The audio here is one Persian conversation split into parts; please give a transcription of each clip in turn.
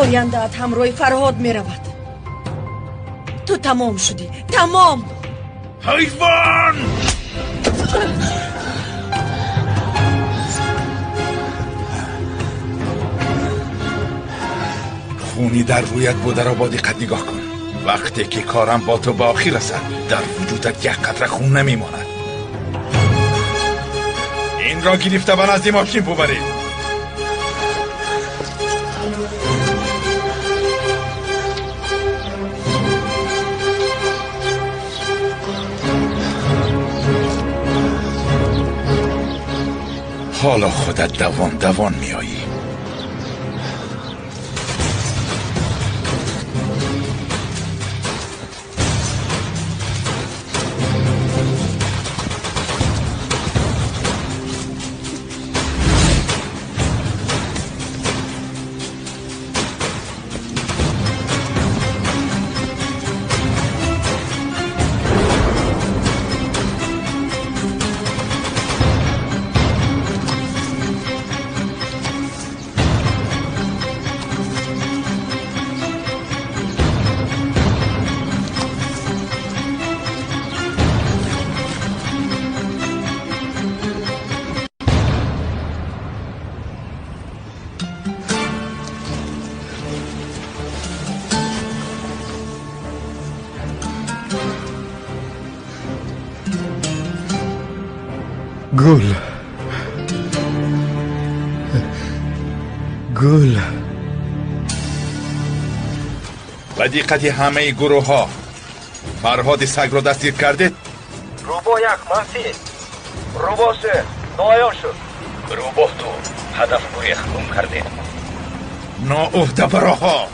ояндаат ҳамроҳи Фарҳод меравад. ту тамом шудӣ, тамом. ҳайвон! خونی در رویت بوده را با دقت نگاه کن. وقتی که کارم با تو به آخر رسد در وجودت یک قطره خون نمیماند. این را گرفته به نزد ماشین ببرید. حالا خودت دوان میایی. گل و دقت همه گروه ها. فرهاد سگ رو دستگیر کردید؟ روبو یک منفی، روبو سه نوعیان شد. روبو تو هدف گریخ گم کردید. ناعهده براها.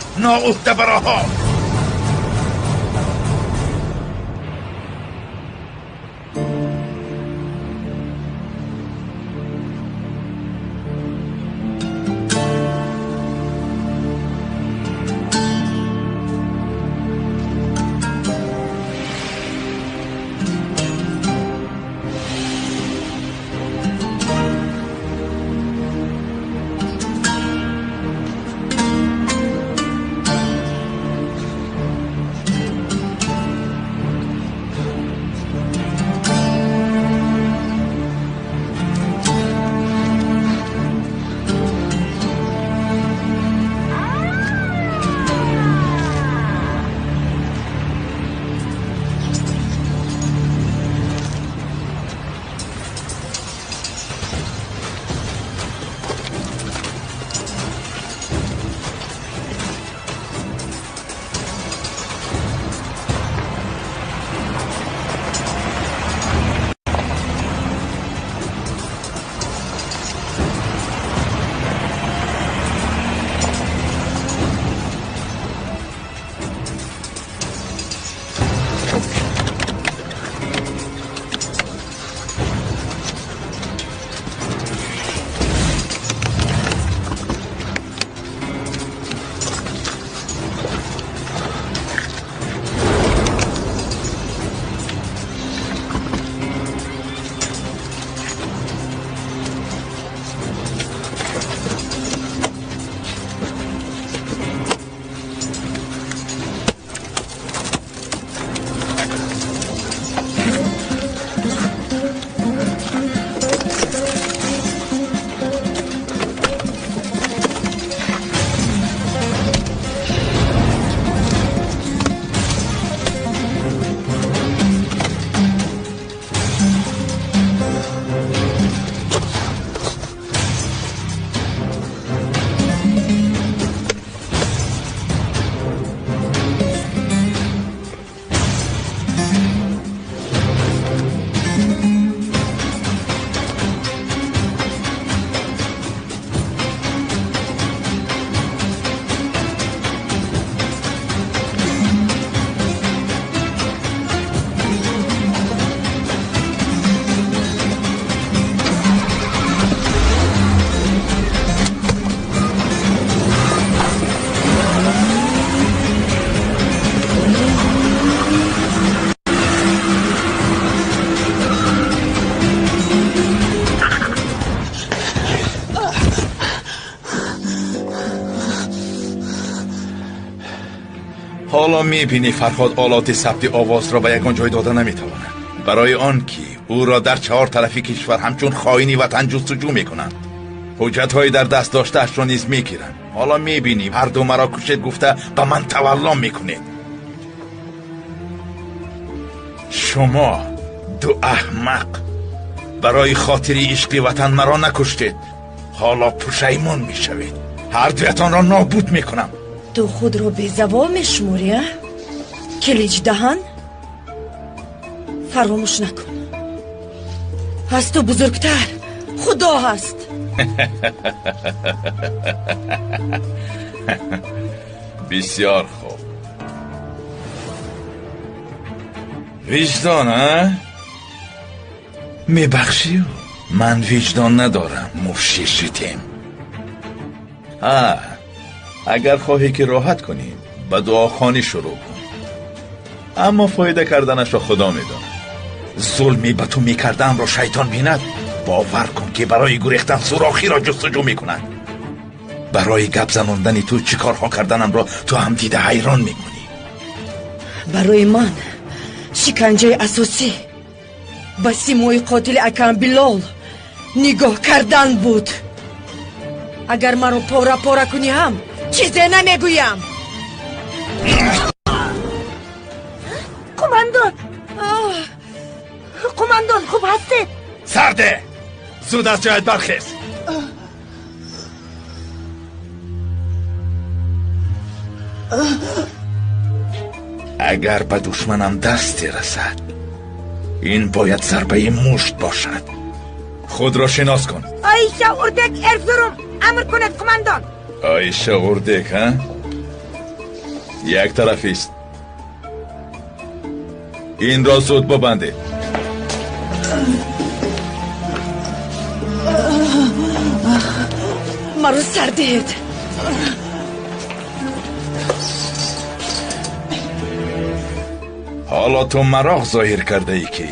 حالا میبینی فرهاد آلات ثبت آواز را به یگان جای داده نمیتواند. برای آن که او را در 4 طرفی کشور همچون خائنی وطن جستجو میکنند. حجت‌های در دست داشته‌اش را نیز میگیرند. حالا میبینی هر دو مرا کشید گفته به من تولا میکنید. شما دو احمق برای خاطری عشق وطن مرا نکشتید. حالا پشیمان میشوید. هر دویتان را نابود میکنم. تو خود رو به زبان میشموری؟ کلیج دهن؟ فراموش نکن، از تو بزرگتر خدا هست. بسیار خوب. وجدان ها؟ میبخشی؟ من وجدان ندارم مفشی شیطیم. اگر خواهی که راحت کنیم به دعاخوانی شروع کن، اما فایده کردنش را خدا میداند. ظلمی به تو میکردم را شیطان بیند. باور کن که برای گریختن سوراخی را جستجو میکند. برای گپ زنوندن تو چی کارها کردنم را تو هم دیده حیران میمونی. برای من شکنجه اساسی به سیموی قاتل اکرم بلال نگاه کردن بود. اگر مرا پاره پاره کنی هم چیزی نمیگویم. قماندان قماندان خوب هستید؟ سرده زود از جایت برخیز. اگر به دشمنم دستی رسد این باید ضربه مشت باشد. خود را شناس کن. آیشه اردک ارزروم، امر کند قماندان. آیشه اردک ها؟ یک طرفی است. این را زود ببندید. مرا سردید. حالا تو مرا ظاهر کرده ای که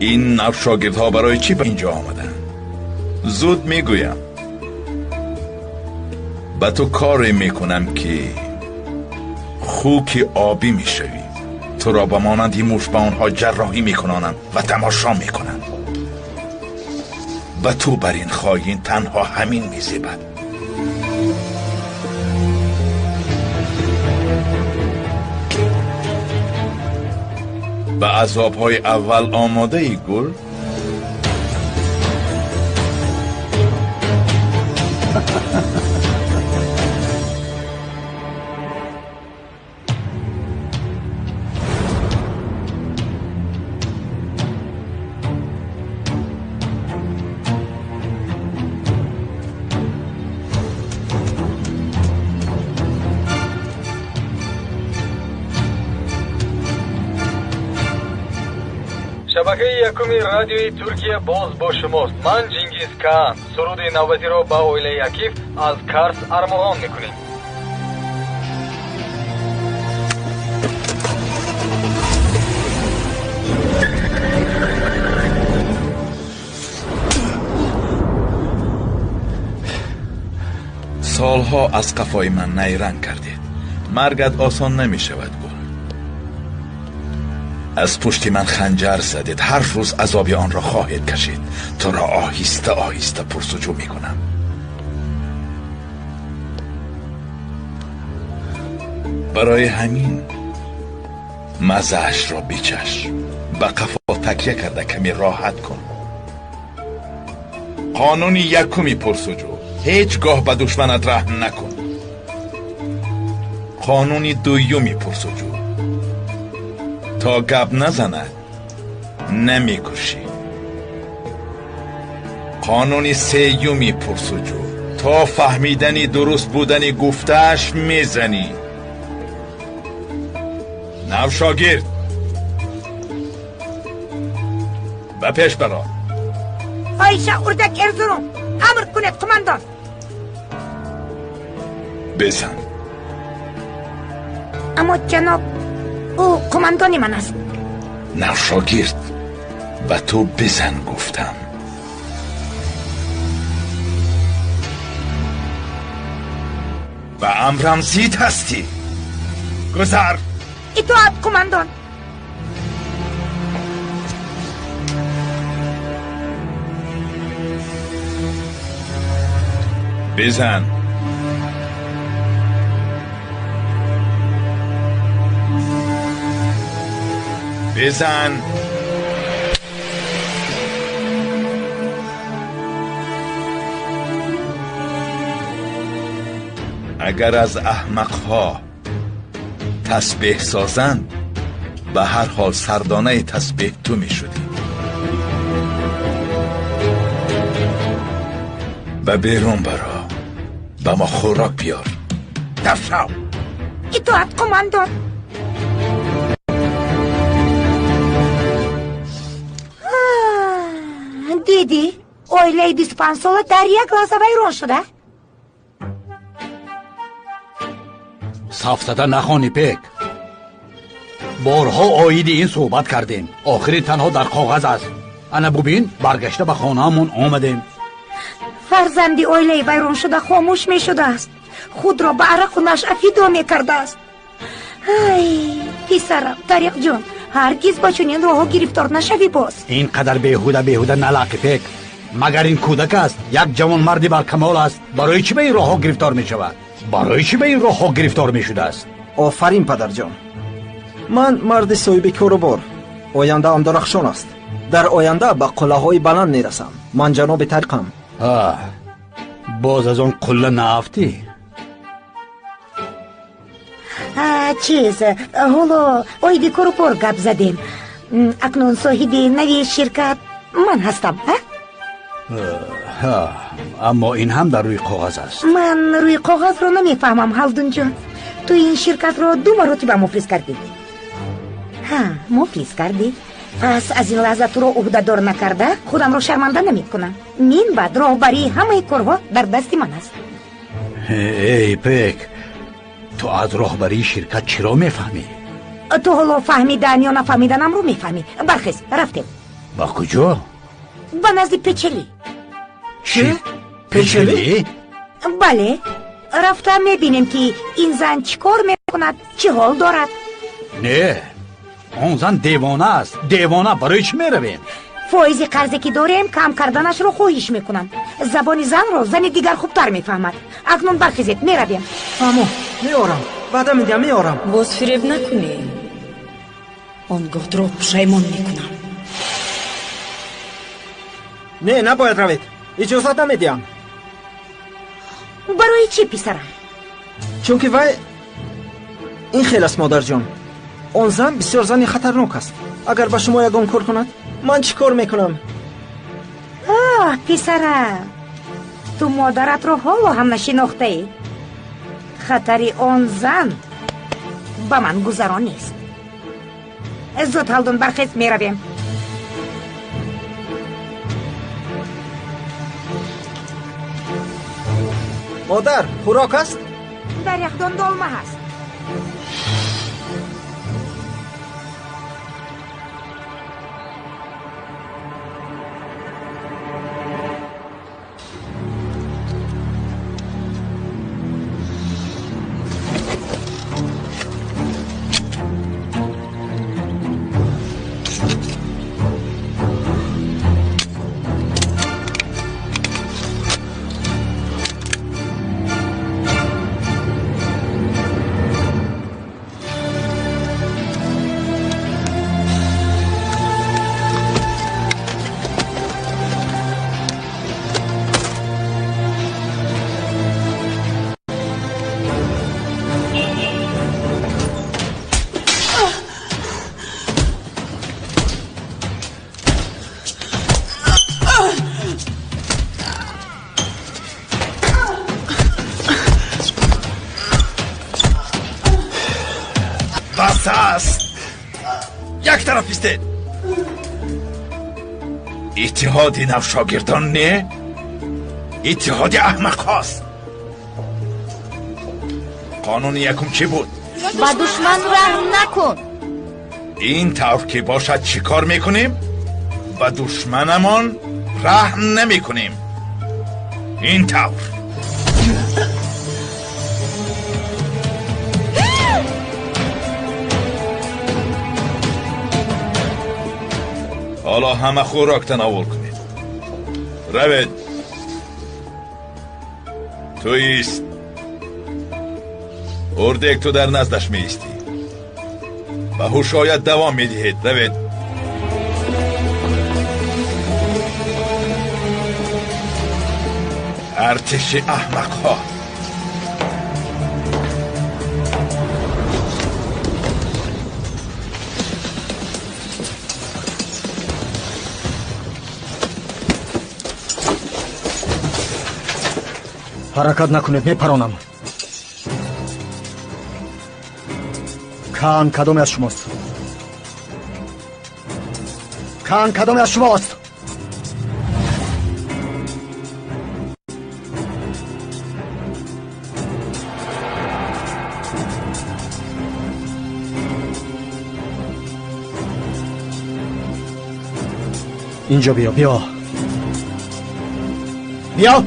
این نو شاگردها برای چی به اینجا آمدن. زود میگویم به تو کاری میکنم که خوک آبی میشوی. تو را به مانندی موش به آنها جراحی میکنانم و تماشا میکنم. به تو بر این خائن تنها همین میزیبد. به عذابهای اول آماده ای گل؟ شبکه یکمی رادیوی ترکیه باز با شماست. من جنگیز کان. سرود نوبتی را با اویله یکیف از کارس ارمغان میکنیم. سالها از قفای من نیرنگ کردید. مرگت آسان نمی شود گل. از پشت من خنجر زدید. هر روز عذابی آن را خواهید کشید. تو را آهسته آهسته پرسجو می کنم. برای همین مزهش را بیچش. به قفا تکیه کرده کمی راحت کن. قانون یکمی پرسجو. هیچگاه به دشمنت رحم نکن. قانون دویمی پرسجو. تا گپ نزند نمیکشی. قانون سیومی پرسجو. تا فهمیدنی درست بودنی گفتهش میزنی. نو شاگرد به پیش برا. آیشه اردک ارزروم، امر کند قماندان. بزن. اما جناب او قماندانی من است. نو شاگرد به تو بزن گفتم. به امرم زید هستی. گذر. اطاعت قماندان. بزن. بزن. اگر از احمقها تسبیح سازند به هر حال سردانه تسبیح تو می شدی. به بیرون برو، به ما خوراک بیار. دفشو. اطاعت قماندان. دیدی؟ اویله 25 ساله در یک لحظه ویران شده. سفسطه نخوانی پیک. بارها آیید این صحبت کردیم. آخری تنها در کاغذ است. انا ببین برگشته به خانه همون آمدیم. فرزندی اویله ویران شده خاموش می شده است. خود را به عرق و نشعه فدا می کرده است. ای پسرم طریق جان، هرگز با چنین راه گرفتار نشوی باز. اینقدر بیهوده نلقی پیک. مگر این کودک است، یک جوان مردی بر کمال است. برای چی به این راه گرفتار می شود؟ برای چی به این راه گرفتار می شده است؟ آفرین پدر جان. من مرد صاحب کاروبار، آینده هم درخشان است. در آینده به قله های بلند می رسم. من جناب طریقم. باز از آن قله نافتی؟ چیز حالا اویدی کاروبار گپ زدیم. اکنون صاحب نوی شرکت من هستم. اما این هم در روی کاغذ است. من روی کاغذ رو نمیفهمم هلدون جان. تو این شرکت رو 2 مرتبه مفلس کردی. مفلس کردی؟ پس از این لحظه تو رو عهده‌دار نکرده خودم رو شرمنده نمی کنم. من بعد راهبری همه کارها در دست من است. ای پیک، تو از راهبری شرکت چرا میفهمی؟ تو حالا فهمیدن یا نفهمیدنم رو میفهمی. برخیز رفتیم. با کجا؟ به نزد پچلی. چی؟ پچلی؟ بله، رفتم میبینیم که این زن چی کار میکند، چه حال دارد. نه، اون زن دیوانه است. دیوانه. برای چی میرویم؟ فایز قرضی که داریم کم کردنش رو خواهش میکنم. زبان زن رو زن دیگر خوبتر میفهمد. اکنون برخیزید میرویم. اما میارم، بعدا میگم میارم. باز فریب نکنی، آنگاه را پشیمان میکنم. نه نباید روید، اجازه نمیدیم. برای چی پسرم؟ چون که وای این خیلی است مادر جان. آن زن بسیار زنی خطرناک است. اگر به شما یگان کار کند من چی کار میکنم؟ پسرم، تو مادرت رو حالا هم نشناخته ای. خطری آن زن به من گذران نیست. زود هلدون برخیز میرویم. مادر خوراک است؟ در یخدان دالمه هست. بس است. یک طرف ایستید. اتحادی نو شاگردان نه، اتحادی احمق هاست. قانون یکم چی بود؟ با دشمن رحم نکن. این طور که باشد چی کار میکنیم؟ با دشمنمان رحم نمیکنیم. این طور. حالا همه خوراک تناول کنید. روید. تو ایست. اردک تو در نزدش می ایستی. به هوشایت دوام می دهید. روید. ارتش احمق ها. حرکت نکنید، میپرانم. کان کدومی از شماست؟ کان کدومی از شماست؟ اینجا بیا بیا بیا.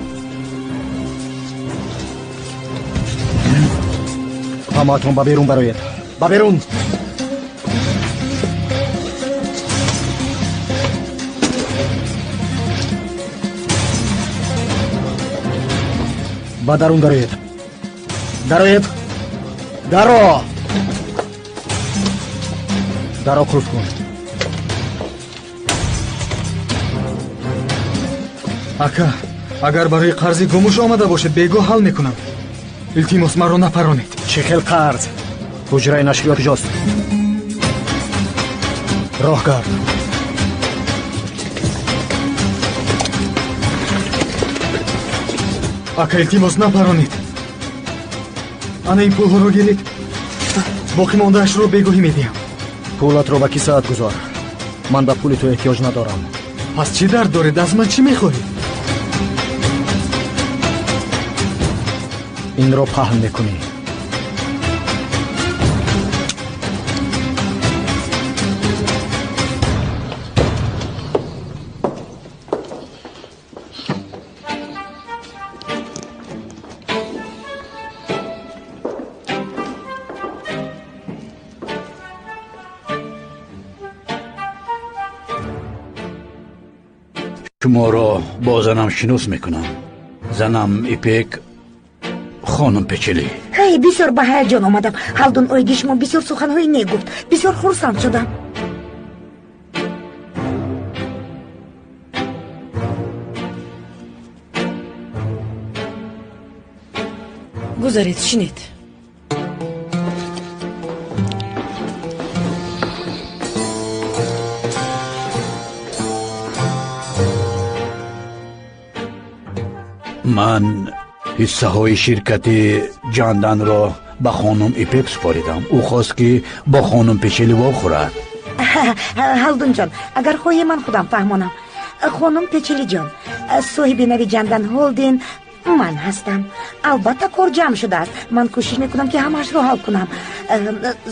هماتون با بیرون براید. با بیرون. با درون دارید. دارید. درو. درو کلوف کن. اکا اگر برای قرضی گموش آمده باشه بگو حل میکنم. التیماس مرا نپرانید. چه خیل قرض؟ حجره نشریات جاست. راه گرد. اکا التیماس نپرانید. انا این پول ها رو گیرید. باقی ماندهش رو بگوهی میدیم. پولت رو با کی ساعت گذار. من به پول تو احتیاج ندارم. پس چی درد دارید؟ از من چی میخواهید؟ این رو پهن میکنی. شما را با زنم شناس میکنم. زنم ایپک، خانم پچلی. هی بسیار به هیجان آمدم. هلدون اویدی شما بسیار سخنهایی نگفت. بسیار خرسند شدم. گذارید شنید. من حصه های شرکت جاندن را به خانم ایپک سپاریدم. او خواست که با خانم پچلی بخورد. هلدون جان اگر خواهی من خودم فهمانم. خانم پچلی جان صاحب نوی جاندن هولدین من هستم. البته کار جمع شده است. من کوشش میکنم که همش رو حل کنم.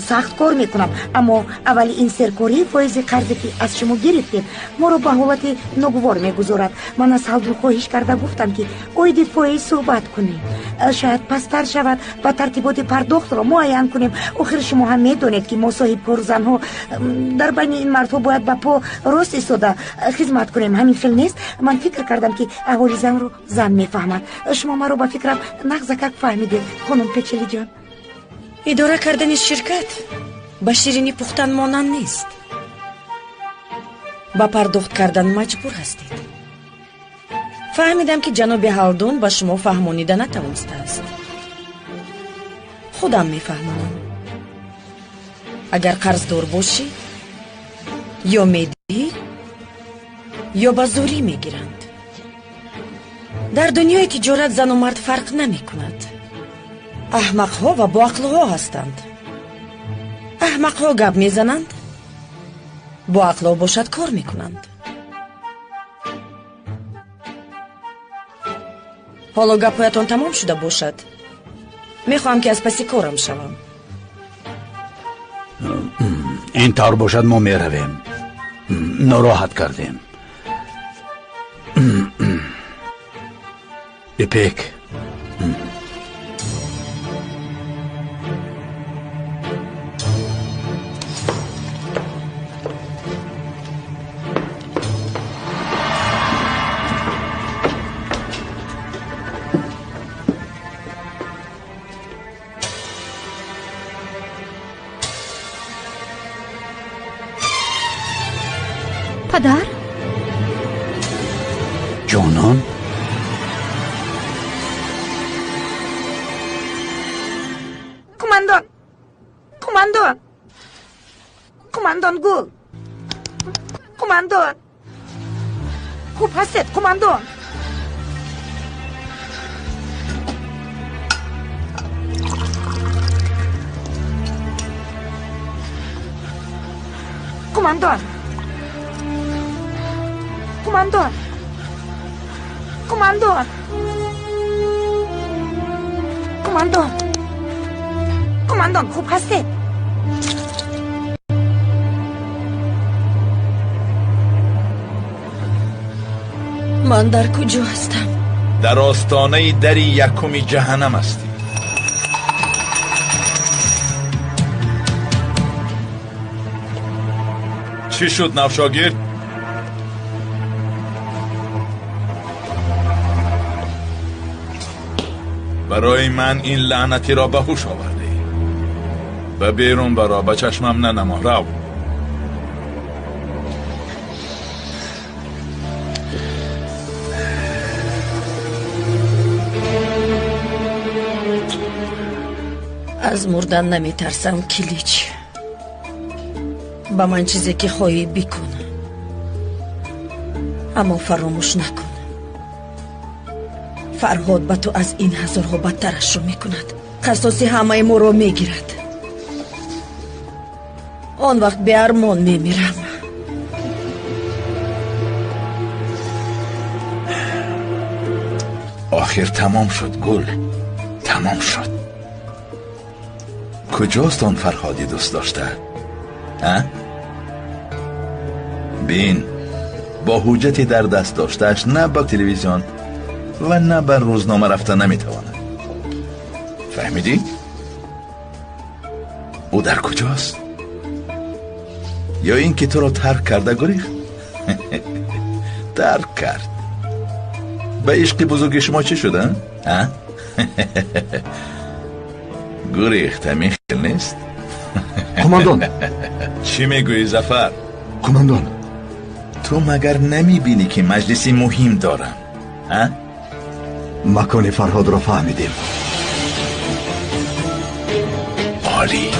سخت کار میکنم اما اولی این سرکاری فایز قرضی که از شما گرفتیم ما رو به حالت ناگوار میگذارد. من از هلدون خواهش کرده گفتم که اویدی فایز صحبت کنیم. شاید پستر شود و ترتیبات پرداخت را معین کنیم. آخر شما هم میدونید که ما صاحب کار زنها در بین این مردها باید با پا راست ایستاده خدمت کنیم. همین خیل نیست. من فکر کردم که احوال زن رو زن میفهمد. شما ما رو با فکرم نغزکک فهمیده خانم پچلی جان. اداره کردن شرکت با شیرینی پختن مانند نیست. با پرداخت کردن مجبور هستید. فهمیدم که جناب هلدون با شما فهمانیده نتوانسته است. خودم میفهمم. اگر قرض دار باشی یا میدی یا با زوری میگیرند. در دنیای تجارت زن و مرد فرق نمی کند. احمق ها و با عقل ها هستند. احمق ها گپ میزنند، با عقل ها باشد کار میکنند. حالا گپایتان تمام شده باشد. میخواهم که از پسی کارم شوم. این طور باشد ما میرویم. ناراحت کردیم. ایپک پدر؟ جانان کماندان کماندان کماندان گل کماندان خوب هستید کماندان کماندان کماندان کماندان کماندان کماندان خوب هستید من در کجا هستم؟ در آستانه دری یکمی جهنم هستی. چی شد نوشاگرد؟ برای من این لعنتی را به هوش آورده ای. به بیرون برا، به چشمم ننما. رو از مردن نمی ترسم کلیچ. با من چیزی که خواهی بکن، اما فراموش نکن فرهاد به تو از این هزارها بدترش رو میکند. قصاص همه ما رو میگیرد. آن وقت به ارمان میمیرم. آخر تمام شد گل، تمام شد. کجاست آن فرهادی دوست داشته؟ بین، با حجتی در دست داشتهش نه با تلویزیون و نه بر روزنامه رفتن نمیتواند. فهمیدی؟ او در کجاست؟ یا این که تو رو ترک کرده گریخت؟ ترک کرد. به عشق بزرگ شما چی شده؟ گریخت همین خیل نیست؟ کماندان چی میگویی زفر؟ کماندان تو مگر نمیبینی که مجلسی مهم دارم؟ مکان فرهاد را فهمیدیم. عالی.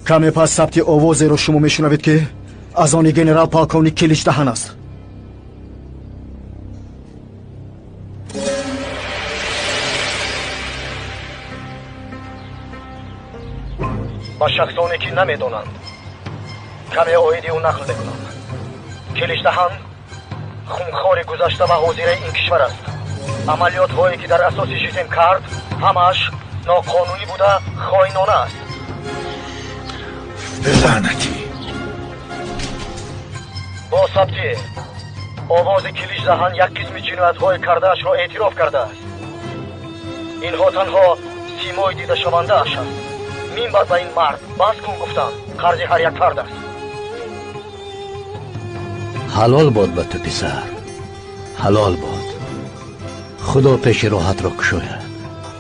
کمی پس ثبت آوازی را شما میشنوید که از آن گنرال پالکونیک کلیچ دهن است. با شخصانی که نمیدونند کمی آیدی او نقل میکنم. کلیچ دهن خونخوار گذشته و حاضر این کشور است. عملیات هایی که در اساس جسم کرد همش ناقانونی بوده، خائنانه است. لعنتی. با ثبتی آواز کلیچ دهن یک قسم جنایت‌های کرده‌اش را اعتراف کرده است. اینها تنها سیمای دیده شونده اش است. من بعد به این مرد بس کن گفتم قرض هر یک فرد است. حلال باد به تو پسر، حلال باد. خدا پیش راحت را کشاید.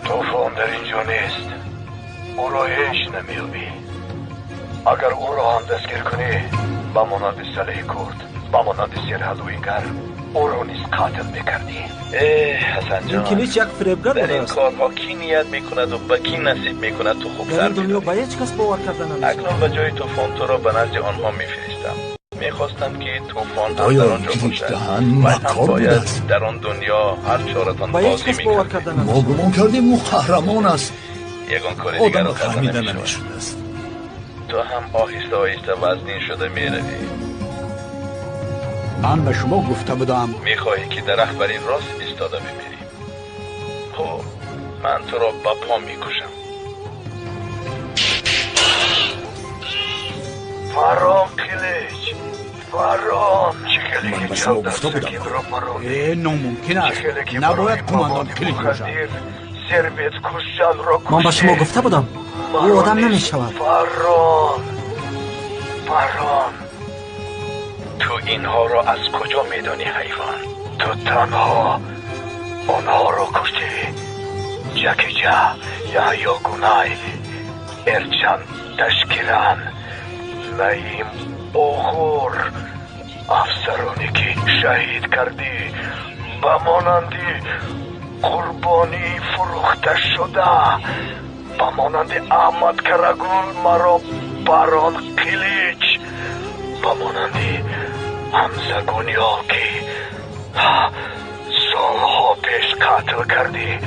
طوفان در اینجا نیست. او را هیچ نمیابی. اگر او را هم دستگیر کنی با مانند صالح کرد، با مانند سرهلویگر او را نیز قاتل میکردی. حسن جان، این کلیچ یک فریبگر در بوده این است. کارها کی نیت میکند و به کی نصیب میکند تو خوب در سر این دنیا میدانی. به هیچ کس باور کردن نمیشه. اکنون به جای طوفان تو را به نزد آنها میفرستم. میخواستم که طوفان هم در آیا آنجا کلیچ باشد دهن و هم مکار بوده باید است؟ در آن دنیا هر چارتان به هیچ بازی کس باور میکرد. کردن ما نمیشه. گمان کردیم او قهرمان است. یگان کار دیگر آدم را کرده فهمیده نمیشود. نمیشده است. تو هم آهسته آهسته وزنین شده میروی. من به شما گفته بودم میخواهی که در رهبری راست ایستاده بمیری. خب من تو را با پا میکشم. فرام کلیچ، فرام. من به شما گفته بودم ناممکن است. نباید کماندان کلیچ باشد. سربیت کشال را من به شما گفته بودم او آدم نمیشود. فرام تو اینها را از کجا میدانی حیوان؟ تو تنها آنها را کشتی. جکجا یا یاگونای ارچان تشکیران نایم اوغور افسرانی که شهید کردی با مانندی قربانی فروخته شده با مانندی احمد کرگل مرا باران قلیچ با مانندی حمزه گونیال که سالها پیش قتل کردی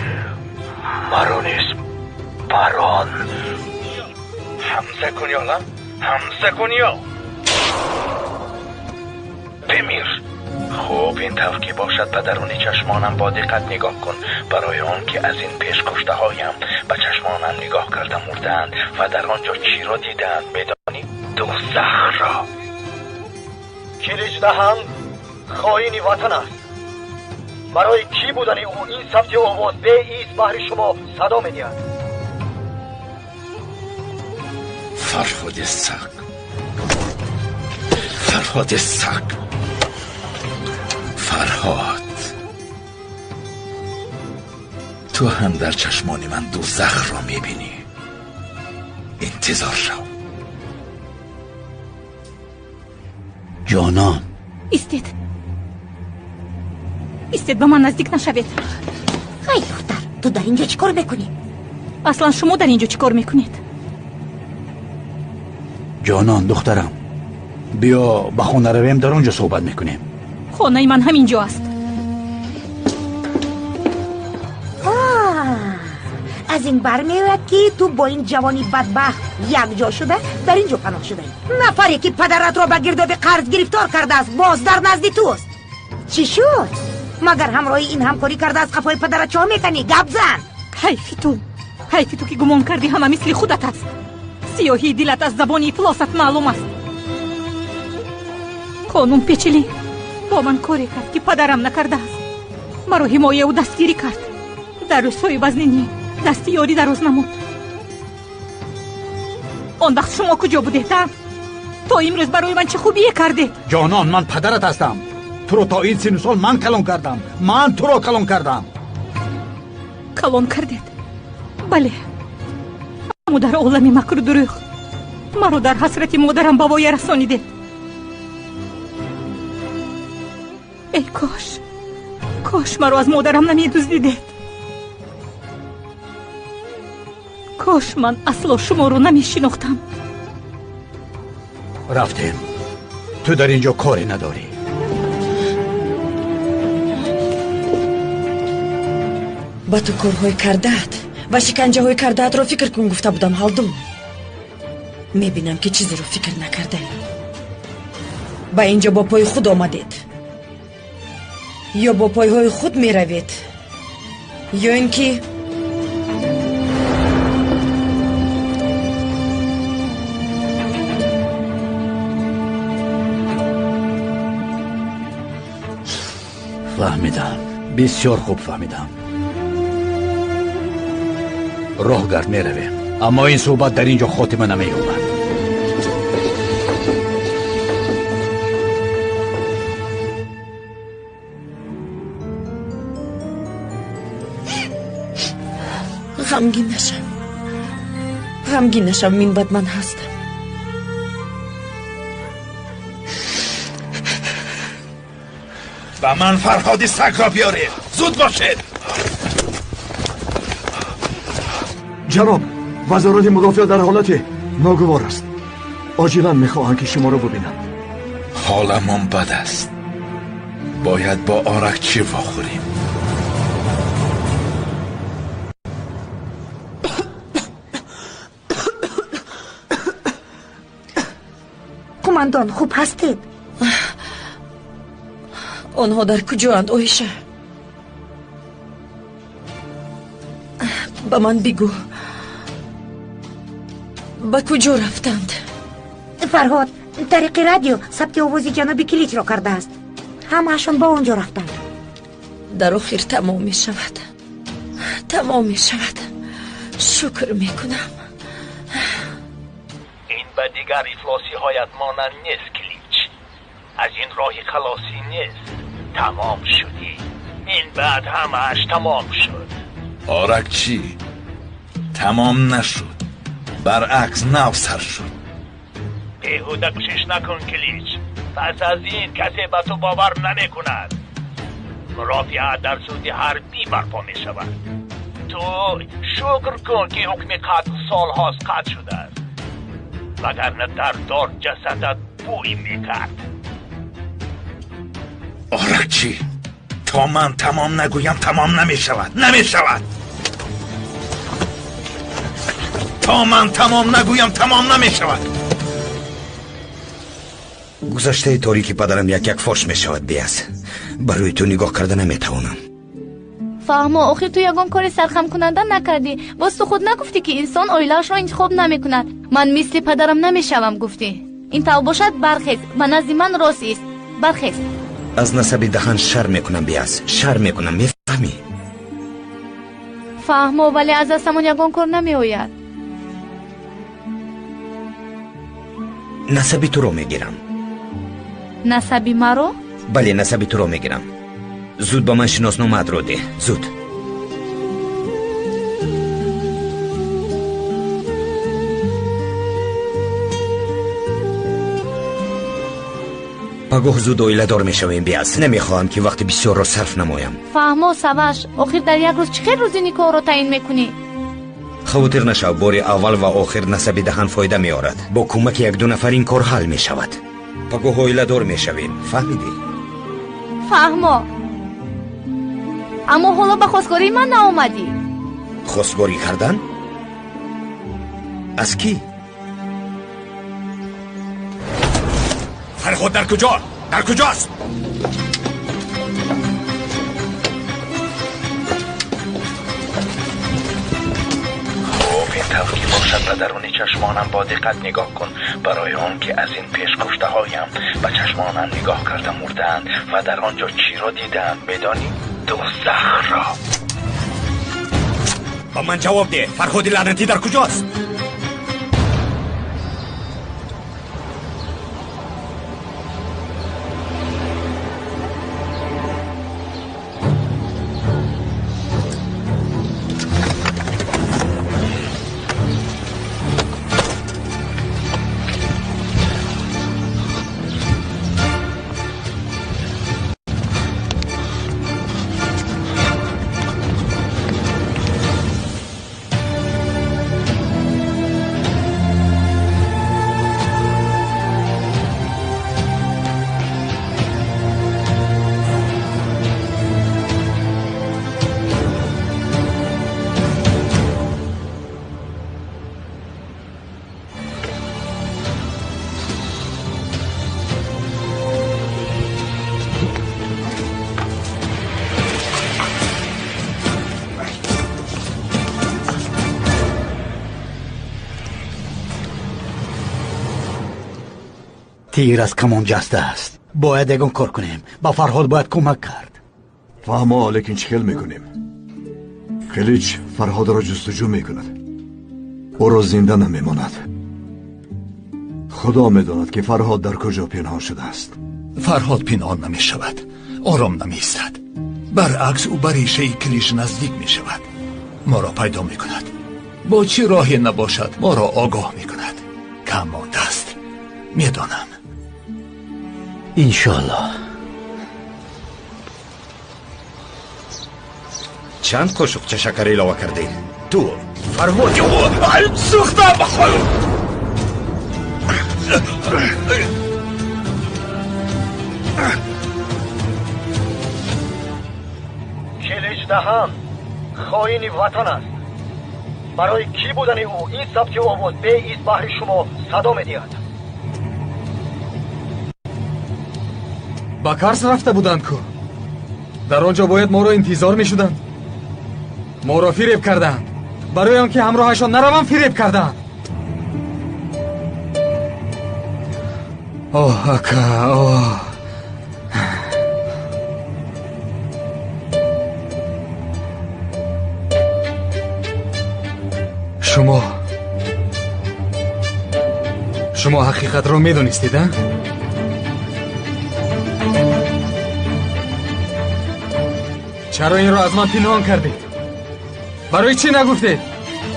مرا نیز باران حمزه گونیال حمزه گونیال بمیر خوب این طور که باشد به درون چشمانم با دقت نگاه کن برای آن که از این پیش کشته هایم به چشمانم نگاه کرده مردند و در آنجا چی را دیدند میدانی؟ دوزخ را کلیج دهن خائن وطن است برای کی بودن او این ثبت آواز به ایست بهر شما صدا میدهد فرهاد سگ فرهاد سگ فرهاد تو هم در چشمان من دوزخ را میبینی انتظار شو جانان ایستید به من نزدیک نشوید ای دختر تو در اینجا چی کار میکنی؟ اصلا شما در اینجا چی کار میکنید؟ جانان دخترم بیا به خونه رویم در اونجا صحبت میکنیم خانه من همینجا است از این برمیاد که تو با این جوانی بدبخت یک جا شده در اینجا پناه شده نفری که پدرت را به گرداب قرض گرفتار کرده است باز در نزد توست چی شد؟ مگر همراهی این همکاری کرده از قفای پدرت چا میکنی؟ گپ زن حیفی تو که گمان کردی همه مثل خودت است سیاهی دلت از زبان افلاست معلوم است قانون پیچلی با من کاری کرد که پدرم نکرده است مرا حمایه و دستگیری کرد در روزهای وزنینی دستی یاری دراز نمود آن وقت شما کجا بودید؟ تا امروز برای من چه خوبیه کردید؟ جانان من پدرت هستم تو رو تا این سن سال من کلان کردم من تو رو کلان کردم کلان کردید؟ بله اما در عالم مکر و دروغ مرا در حسرت مادرم به وای رسانیدید ای کاش مرا از مادرم نمیدزدیدید کاش من اصلا شما رو نمیشناختم رفتیم تو در اینجا کاری نداری با تو کارهای کردت و شکنجه های کردت را فکر کن گفته بودم هالدون میبینم که چیزی رو فکر نکرده با اینجا با پای خود آمدید یا با پایهای خود میروید یا اینکه فهمیدم بسیار خوب فهمیدم راه گرد میرویم اما این صحبت در اینجا خاتمه نمییابد غمگین نشم من بد من هستم و من فرهاد سگ را بیارید زود باشید جناب وزارت مدافع در حالت ناگوار است عاجلا میخواهند که شما رو ببینم حالمون بد است باید با آرکچی واخوریم قماندان خوب هستید؟ آنها در کجاند اویشه؟ به من بگو به کجا رفتند؟ فرهاد طریق رادیو ثبت آواز جناب کلیچ را کرده است همه‌شان با اونجا رفتند در آخر تمام می شود شکر میکنم این به دیگر افلاسی هایت مانند نیست کلیچ از این راهی خلاصی نیست تمام شدی این بعد همه‌اش تمام شد آرکچی تمام نشد، برعکس نو سر شد. بیهوده گوشش نکن کلیچ. پس از این کسی به تو باور نمی کند. مرافعه در صورت حربی برپا می شود. تو شکر کن که حکم قتل سال هاست قطع شده است، وگرنه در دار جسدت بوی می کرد. آرکچی تا من تمام نگویم تمام نمی شود. تا من تمام نگویم تمام نمی شود. گذشته تاریکی پدرم یک فاش می شود بیاس. برای تو نگاه کرده نمی توانم. فهمو آخر تو یگان کاری سرخم کننده نکردی. باز تو خود نگفتی که انسان اویلاش را انتخاب نمی کند. من مثل پدرم نمی شوم گفتی. این تو باشد برخیز و نزد من راست است. برخیز. از نسب دهان شر میکنم بیاس، شر میکنم. میفهمی؟ فهمو ولی از دستمون یگان کار نمی آید. نسبی تو رو میگیرم. نسبی مرا؟ بله نسبی تو رو میگیرم. زود با من شناسنامه‌ات رو ده. زود. پگاه زود اویله دار میشویم بیاس. نمیخواهم که وقت بسیار را صرف نمایم. فهمو سواش آخر در یک روز چقدر روزی نیکو رو تعیین میکنی؟ خاطر نشو، بار اول و آخر نسبی دهان فایده میارد. با کمک یک دو نفر این کار حل میشود. پگاه اویله دار میشویم. فهمیدی؟ فهمو اما حالا به خواستگاری من نآمدی. خواستگاری کردن؟ از کی؟ فرهاد در کجا؟ در کجاست؟ این طور که باشد به درون چشمانم با دقت نگاه کن، برای آن که از این پیش کشته هایم به چشمانم نگاه کرده مردند و در آنجا چی را دیدند بدانی؟ دوزخ را. با من جواب ده. فرهاد لعنتی در کجاست؟ تیر از کمان جسته است. باید یگان کار کنیم. با فرهاد باید کمک کرد. فهمو لیکن چیکار میکنیم؟ کلیچ فرهاد را جستجو میکند. او را زنده نمیماند. خدا میداند که فرهاد در کجا پنهان شده است. فرهاد پنهان نمی شود. آرام نمی ایستد. برعکس او به ریشه کلیچ نزدیک می شود. ما را پیدا می کند. با چی راهی نباشد ما را آگاه می کند. کم مانده است. می دانم. انشالله. چند قاشق چه شکر علاوه کردی؟ تو فرهاد سوختم بخور. کلیچ دهان خائن وطن است. برای کی بودن او این ثبت آواز به ایست بحر شما صدا می‌دهد؟ با کارس رفته بودند کو. در آنجا باید ما را انتظار می‌شدند. ما را فریب کردند. برای آنکه همراهشان نروم فریب کردند. اوه اکا اوه. شما حقیقت را میدونستید ها؟ چرا این را از من پنهان کردید؟ برای چی نگفتید؟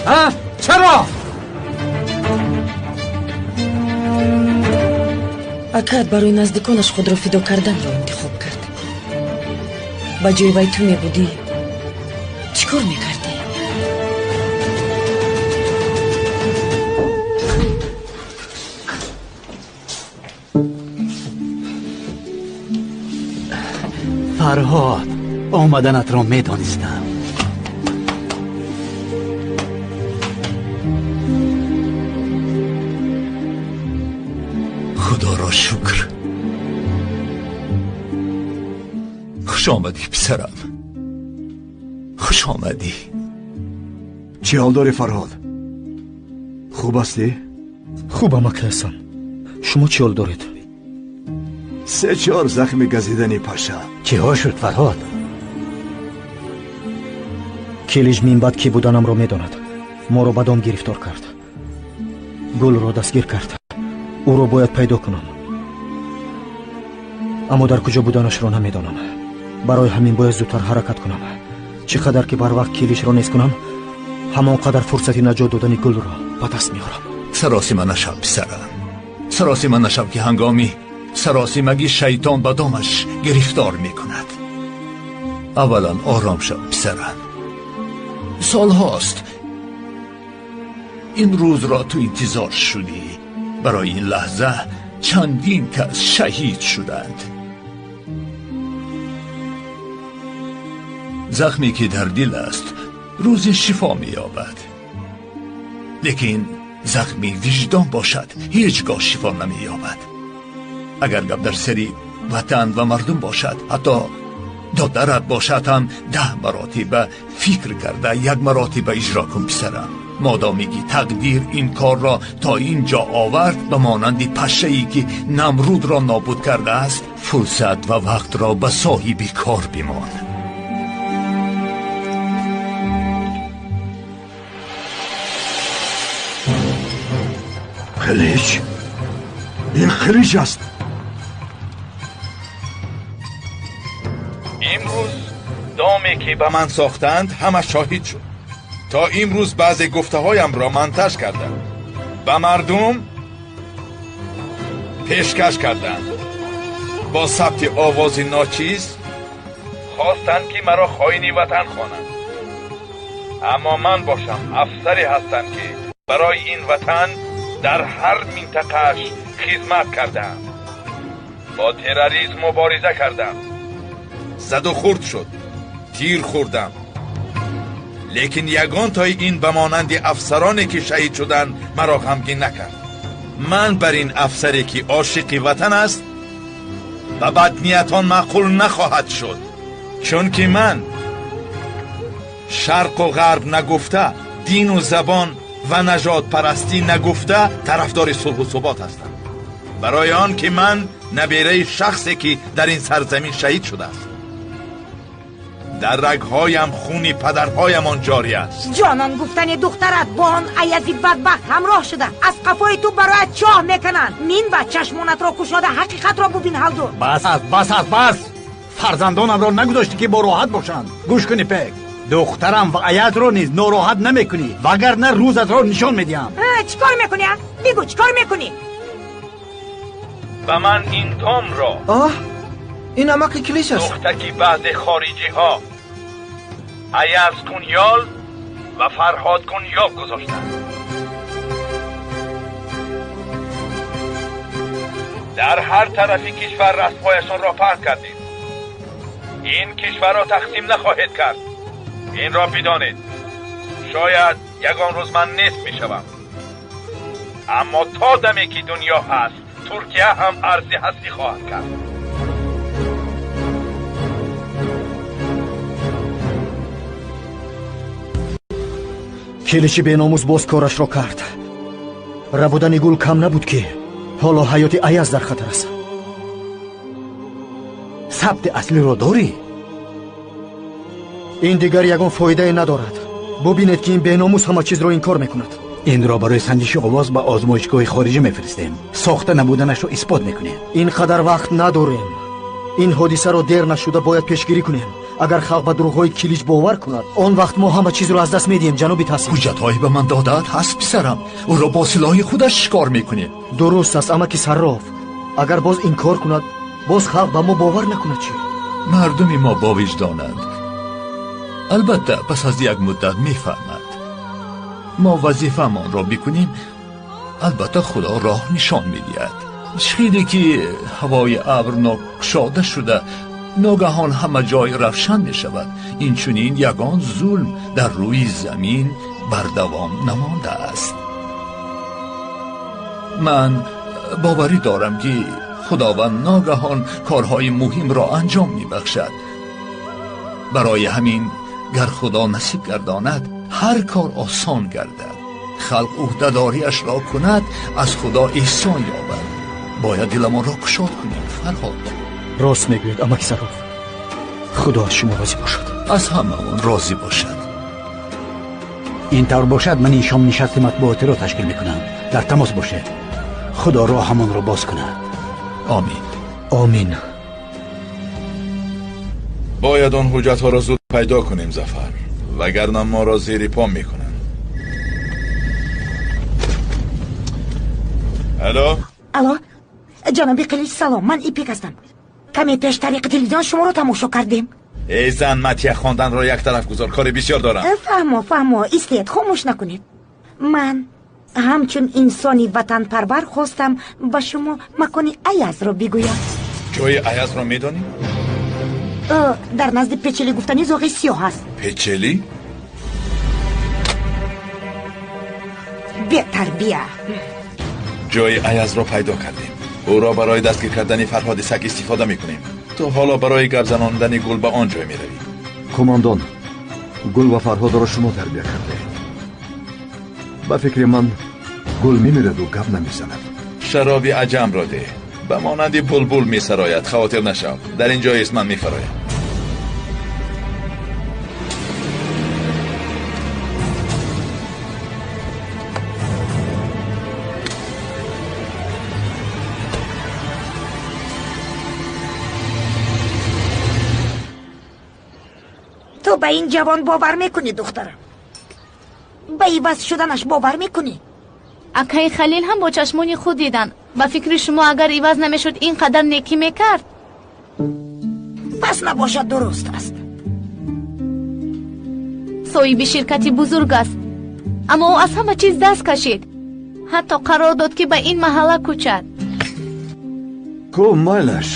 ها؟ چرا؟ акад барои наздиконаш худро фидо карданро интихоб кард. ба ҷои вай ту мебудӣ чӣ кор мекардӣ? فرهاد آمدنت را میدانستم. خدا را شکر. خوش آمدی پسرم. خوش آمدی. چی حال داری فرهاد؟ خوب هستی؟ خوبم اکا حسن. شما چی حال دارید؟ 3-4 زخم گزیدنی پاشا. چی ها شد فرهاد؟ کلیج منبعد کی بودنم را میداند. ما را بدام گرفتار کرد. گل را دستگیر کرد. او را باید پیدا کنم. اما در کجا بودنش را نمیدانم. برای همین باید زودتر حرکت کنم. چقدر که بر وقت کلیج را نیست کنم همانقدر فرصتی نجات دادن گل را به دست میارم. سراسیمه نشو پسرم. سراسیمه نشو که هنگامی سراسیمگی شیطان به دامش گرفتار میکند. اولا آرام شو پسرم. سال هاست این روز را تو انتظار شدی. برای این لحظه چندین کس شهید شدند. زخمی که در دل است روز شفا می‌یابد. لیکن زخمی وجدان باشد هیچگاه شفا نمی‌یابد. اگر گپ در سری وطن و مردم باشد، حتی دادرت باشد هم 10 مراتب فکر کرده 1 مراتب اجرا کن پسرم. مادامیگی تقدیر این کار را تا اینجا آورد به مانند پشه‌ای که نمرود را نابود کرده است، فرصت و وقت را به صاحب کار بمان. خلیج؟ این خلیج است. امروز دامی که به من ساختند همه شاهد شد. تا امروز بعض گفته هایم را منتج کردند. به مردم پیشکش کردند. با ثبت آواز ناچیز خواستند که مرا خائن وطن خوانند. اما من باشم افسری هستم که برای این وطن در هر منطقه‌اش خدمت کردم. با تروریسم مبارزه کردم. زد و خورد شد. تیر خوردم. لیکن یگان تای این بمانند افسرانی که شهید شدند مرا غمگین نکرد. من بر این افسری که عاشق وطن است و بدنیتان معقول نخواهد شد، چون که من شرق و غرب نگفته، دین و زبان و نژاد پرستی نگفته طرفدار صلح و ثبات هستم. برای آن که من نبیره شخصی که در این سرزمین شهید شده است. در رگهایم خون پدرهایمان جاری است. جانان گفتن دخترت با آن ایزی بدبخت همراه شده. از قفای تو برایت چاه میکنن. مین و چشمانت را کشاده حقیقت را ببین هلدور. بس. فرزندانم را نگذاشتی که با راحت باشند. گوش کنی پک. دخترم و ایت رو نیز ناراحت نمیکنی، وگرنه روزت را نشان میدیم. چیکار میکنی؟ بگو چیکار میکنی؟ و من این تام را این امک کلیش است. دختکی بعض خارجی ها ایاز کنیال و فرهاد کنیال گذاشتند. در هر طرفی کشور رسمهایشان را پرت کردید. این کشور را تقسیم نخواهید کرد. این را بدانید. شاید یگان روز من نیست میشوم، اما تا دمی که دنیا هست ترکیه هم ارزی هستی خواهد کرد. کلیچی بیناموز باز کارش را کرد. ربودن گل کم نبود که حالا حیات ایاز در خطر است. ثبت اصلی را داری؟ این دیگر یگان فایده ندارد. ببینید که این بیناموز همه چیز را انکار میکند. این را برای سنجش آواز به آزمایشگاه خارجی میفرستیم. ساخته نبودنش را اثبات میکنیم. اینقدر وقت نداریم. این حادثه را دیر نشده باید پیشگیری کنیم. агар халқ ба дурӯғҳои килич бовар кунад, он вақт мо ҳама чизро аз даст медиҳем, ҷаноби таҳсин. ҳуҷҷатҳое ба ман додаат ҳаст, писарам. ӯро бо силоҳи худаш шикор мекунем. дуруст аст, амаки Сарроф. агар боз инкор кунад, боз халқ ба мо бовар накунад чӣ? мардуми мо бовиҷдонанд. албатта пас аз як муддат мефаҳмад. мо вазифаамонро бикунем, албатта худо роҳ нишон медиҳад. шхиде ки ҳавои абр нокушода шуда ногаҳон ҳама ҷой равшан мешавад, инчунин ягон зулм дар рӯи замин бардавом намондааст. ман боварӣ дорам ки худованд ногаҳон корҳои муҳимро анҷом мебахшад. барои ҳамин гар худо насиб гардонад, ҳар кор осон гардад. халқ уҳдадориашро кунад, аз худо эҳсон ёбад. бояд диламонро кушод кунем, Фарҳод. рост мегӯед, амаки Сарроф. худо аз шумо розӣ бошад. аз ҳамаон розӣ бошад. ин тавр бошад, ман иншом нишасти матбуотиро ташкил мекунам. дар тамос бошед. худо роҳамонро боз кунад. омин. омин. бояд он ҳуҷҷатҳоро зуд пайдо кунем, Зафар, вагарна моро зери по мекунанд. алло ҷаноби қилич, салом. ман ипек ҳастам. каме пеш тариқи телевизион шуморо тамошо кардем. эй зан, матия хонданро як тараф гузор, кори бисёр дорам. фаҳмо, истед, хомӯш накунед. ман ҳамчун инсони ватанпарвар хостам ба шумо макони Аязро бигӯям. ҷои Аязро медонӣ? дар назди Печели гуфтани зоғи сиёҳ аст. Печели? бетарбия. ҷои Аязро пайдо кардем. ӯро барои дастгир кардани Фарҳоди Саг истифода мекунем. ту ҳоло барои гапзанондани гул ба он ҷой меравӣ. командон, гул ва Фарҳодро шумо тарбия кардаед. ба фикри ман гул мемираду гап намезанад. шароби аҷамро деҳ, ба монанди булбул месарояд. хавотир нашав, дар ин ҷоист ман мефароям. ту ба ин ҷавон бовар мекунӣ, духтарам? ба иваз шуданаш бовар мекунӣ? акаи Халил ҳам бо чашмони худ дидан. ба фикри шумо агар иваз намешуд ин қадар некӣ мекард? пас набошад, дуруст аст. соҳиби ширкати бузург аст, аммо ӯ аз ҳама чиз даст кашид. ҳатто қарор дод ки ба ин маҳалла кӯчад. ку майлаш,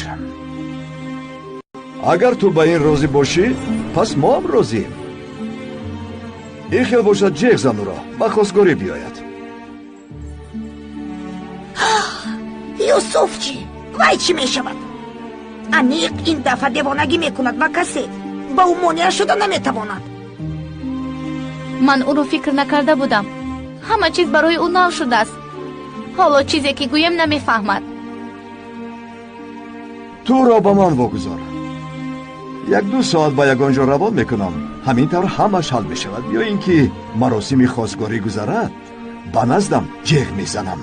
агар ту ба ин розӣ бошӣ, пас мо ҳам розием. ин хел бошад ҷеғ зануро ба хостгорӣ биёяд. юсуф чӣ? вай чӣ мешавад? аниқ ин дафъа девонагӣ мекунад ва касе ба ӯ монеа шуда наметавонад. ман ӯро фикр накарда будам. ҳама чиз барои ӯ нав шудааст. ҳоло чизе ки гӯем намефаҳмад. туро ба ман вогузор. 1-2 соат ба ягон ҷо равон мекунам. ҳамин тавр ҳамаш ҳал мешавад. ё ин ки маросими хостгорӣ гузарад, ба наздам ҷеғ мезанам.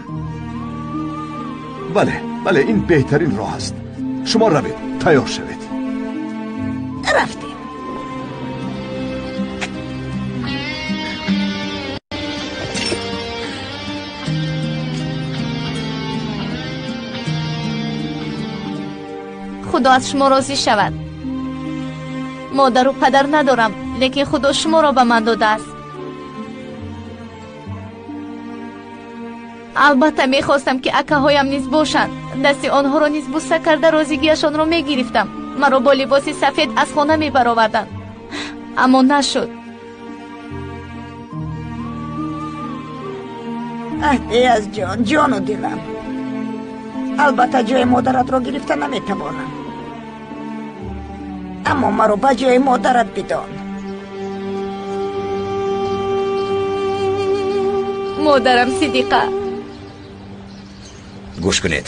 бале, ин беҳтарин роҳ аст. шумо равед, тайёр шавед. рафтем. худо аз шумо розӣ шавад. модару падар надорам, лекин худо шуморо ба ман додааст. албатта мехостам ки акаҳоям низ бошанд. дасти онҳоро низ буса карда розигиашонро мегирифтам. маро бо либоси сафед аз хона мебароварданд, аммо нашуд. аз ҷону дилам, албатта ҷои модаратро гирифта наметавонам, аммо маро ба ҷои модарат бидон. модарам Сидиқа. гӯш кунед.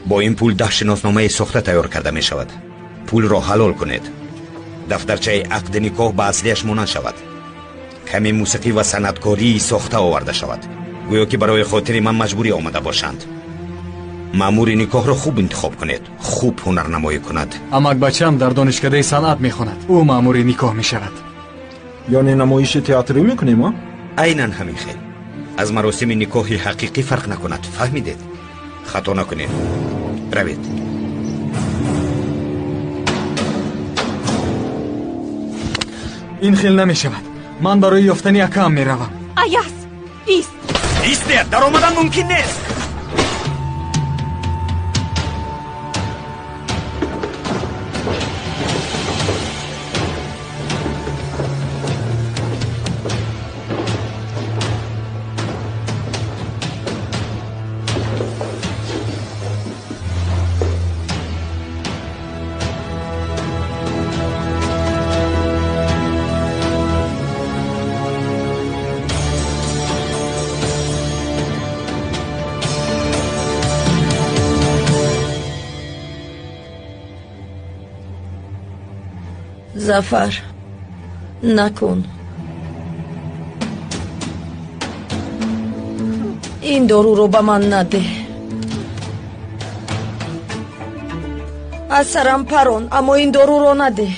бо ин пул 10 шиносномаи сохта тайёр карда мешавад. пулро ҳалол кунед. дафтарчаи ақди никоҳ ба аслиаш монанд шавад. каме мусиқӣ ва санъаткории сохта оварда шавад, гӯё ки барои хотири ман маҷбурӣ омада бошанд. маъмури никоҳро хуб интихоб кунед. хуб ҳунарнамоӣ кунад. амакбачам дар донишкадаи санъат мехонад. ӯ маъмури никоҳ мешавад. یعنی نمایش تئاتری میکنیم ها؟ айнан ҳамин хел. аз маросими никоҳи ҳақиқӣ фарқ накунад. фаҳмидед? хато накунед. равед. ин хел намешавад. ман барои ёфтани акаам меравам. аяс ист. истед, дар омадан мумкин нест. зафар накун. ин доруро ба ман наде. аз сарам парон, аммо ин доруро наде.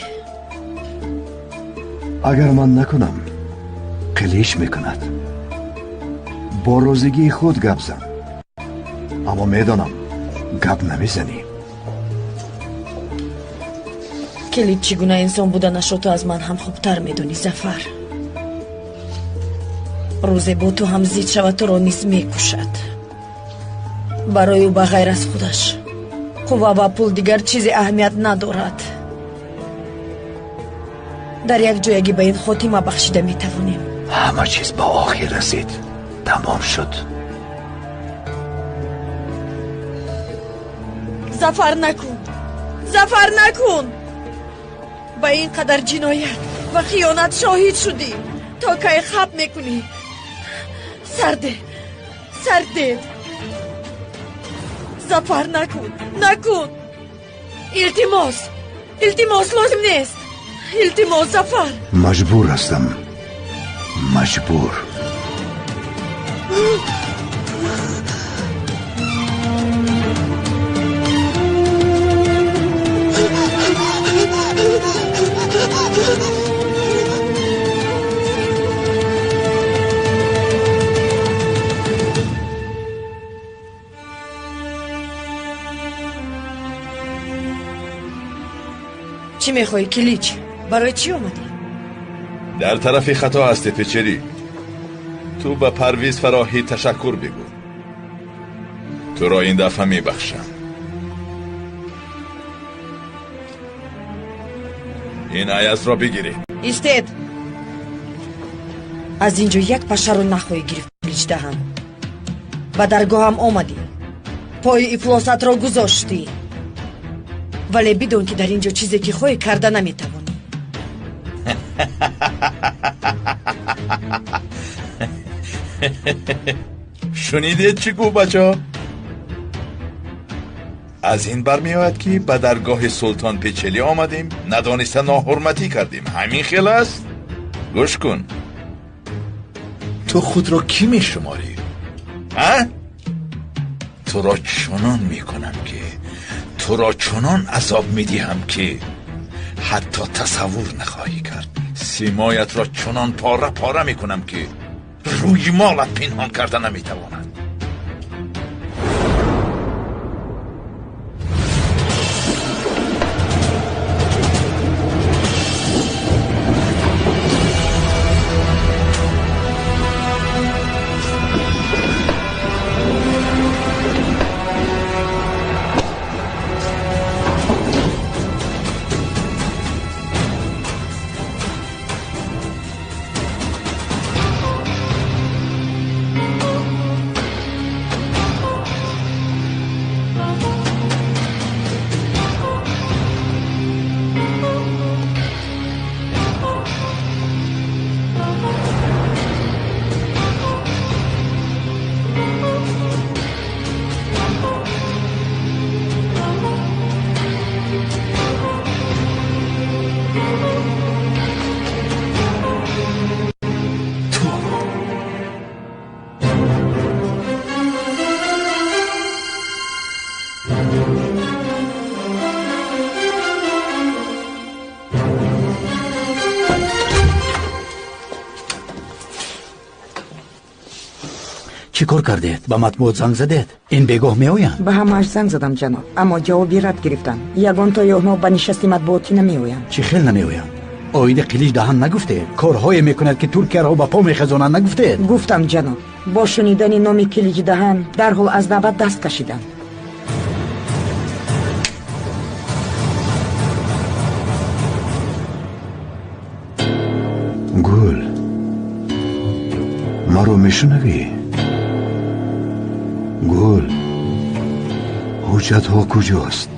агар ман накунам қилиш мекунад. бо розигии худ гап зан. аммо медонам гап намезанӣ. келиб чӣ гуна инсон буданашро ту аз ман ҳам хубтар медонӣ, зафар. рӯзе бо ту ҳам зид шавад, туро низ мекушад. барои ӯ ба ғайр аз худаш қувва ва пул дигар чизе аҳамият надорад. дар як ҷояги ба ин хотима бахшида метавонем. ҳама чиз ба охир расид. тамом шуд. зафар накун. зафар накун. ба ин қадар ҷиноят ва хиёнат шоҳид шудӣ. то кай хаб мекунӣ? сардед. зафар накун. накун. илтимос лозим нест. илтимос, зафар. маҷбур ҳастам. маҷбур. чӣ мехоҳӣ, килич? барои чӣ омадӣ? дар тарафи хато ҳастӣ, пичерӣ. ту ба парвиз фароҳӣ ташаккур бигӯ. туро ин дафъа мебахшам. ин аязро бигирӣ. истед. аз ин ҷо як пашаро нахоҳӣ гирифт, киличдаҳам. ба даргоҳам омадӣ. пои ифлосатро гузоштӣ. вале бидон ки дар ин ҷо чизе ки хоҳӣ карда наметавонӣ. шунидед чӣ гӯ бачо? аз ин бармеояд ки ба даргоҳи султон печелӣ омадем, надониста ноҳурматӣ кардем. ҳамин хел аст? гӯш кун. ту худро кӣ мешуморӣ? туро чунон мекунам ки туро чунон азоб медиҳам ки ҳатто тасаввур нахоҳӣ кард. симоятро чунон пора пора мекунам ки рӯи молат пинҳон карда наметавонад. چی کار کردید؟ به مطبوعات زنگ زدید؟ این بگاه میآیند؟ به همه‌اش زنگ زدم جناب، اما جوابی رد گرفتم. یگان تا اونا به نشست مطبوعاتی نمیآیند. چی خیلی نمیآیند؟ آید قلیچ دهن نگفته؟ کارهای میکند که ترکیه را به پا میخزانند نگفته؟ گفتم جناب. با شنیدن نام کلیج دهن در حال از نوبت دست کشیدم. گل مرا میشنوی؟ گل حجت ها کجاست؟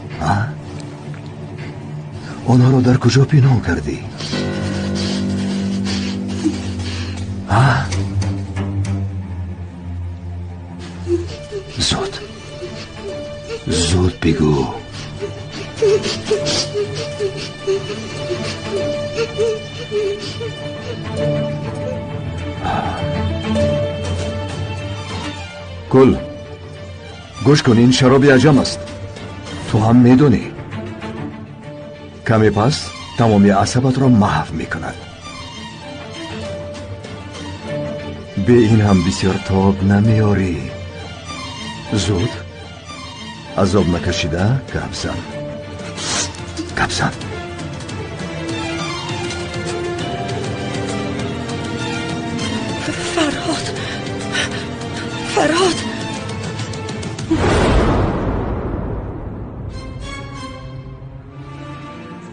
آنها را در کجا پنهان کردی؟ زود بگو. گل گوش کن، این شراب عجم است. تو هم میدونی. کمی پس تمامی عصبت را محو میکند. به این هم بسیار تاب نمیاری. زود عذاب نکشیده گپ زن. فرهاد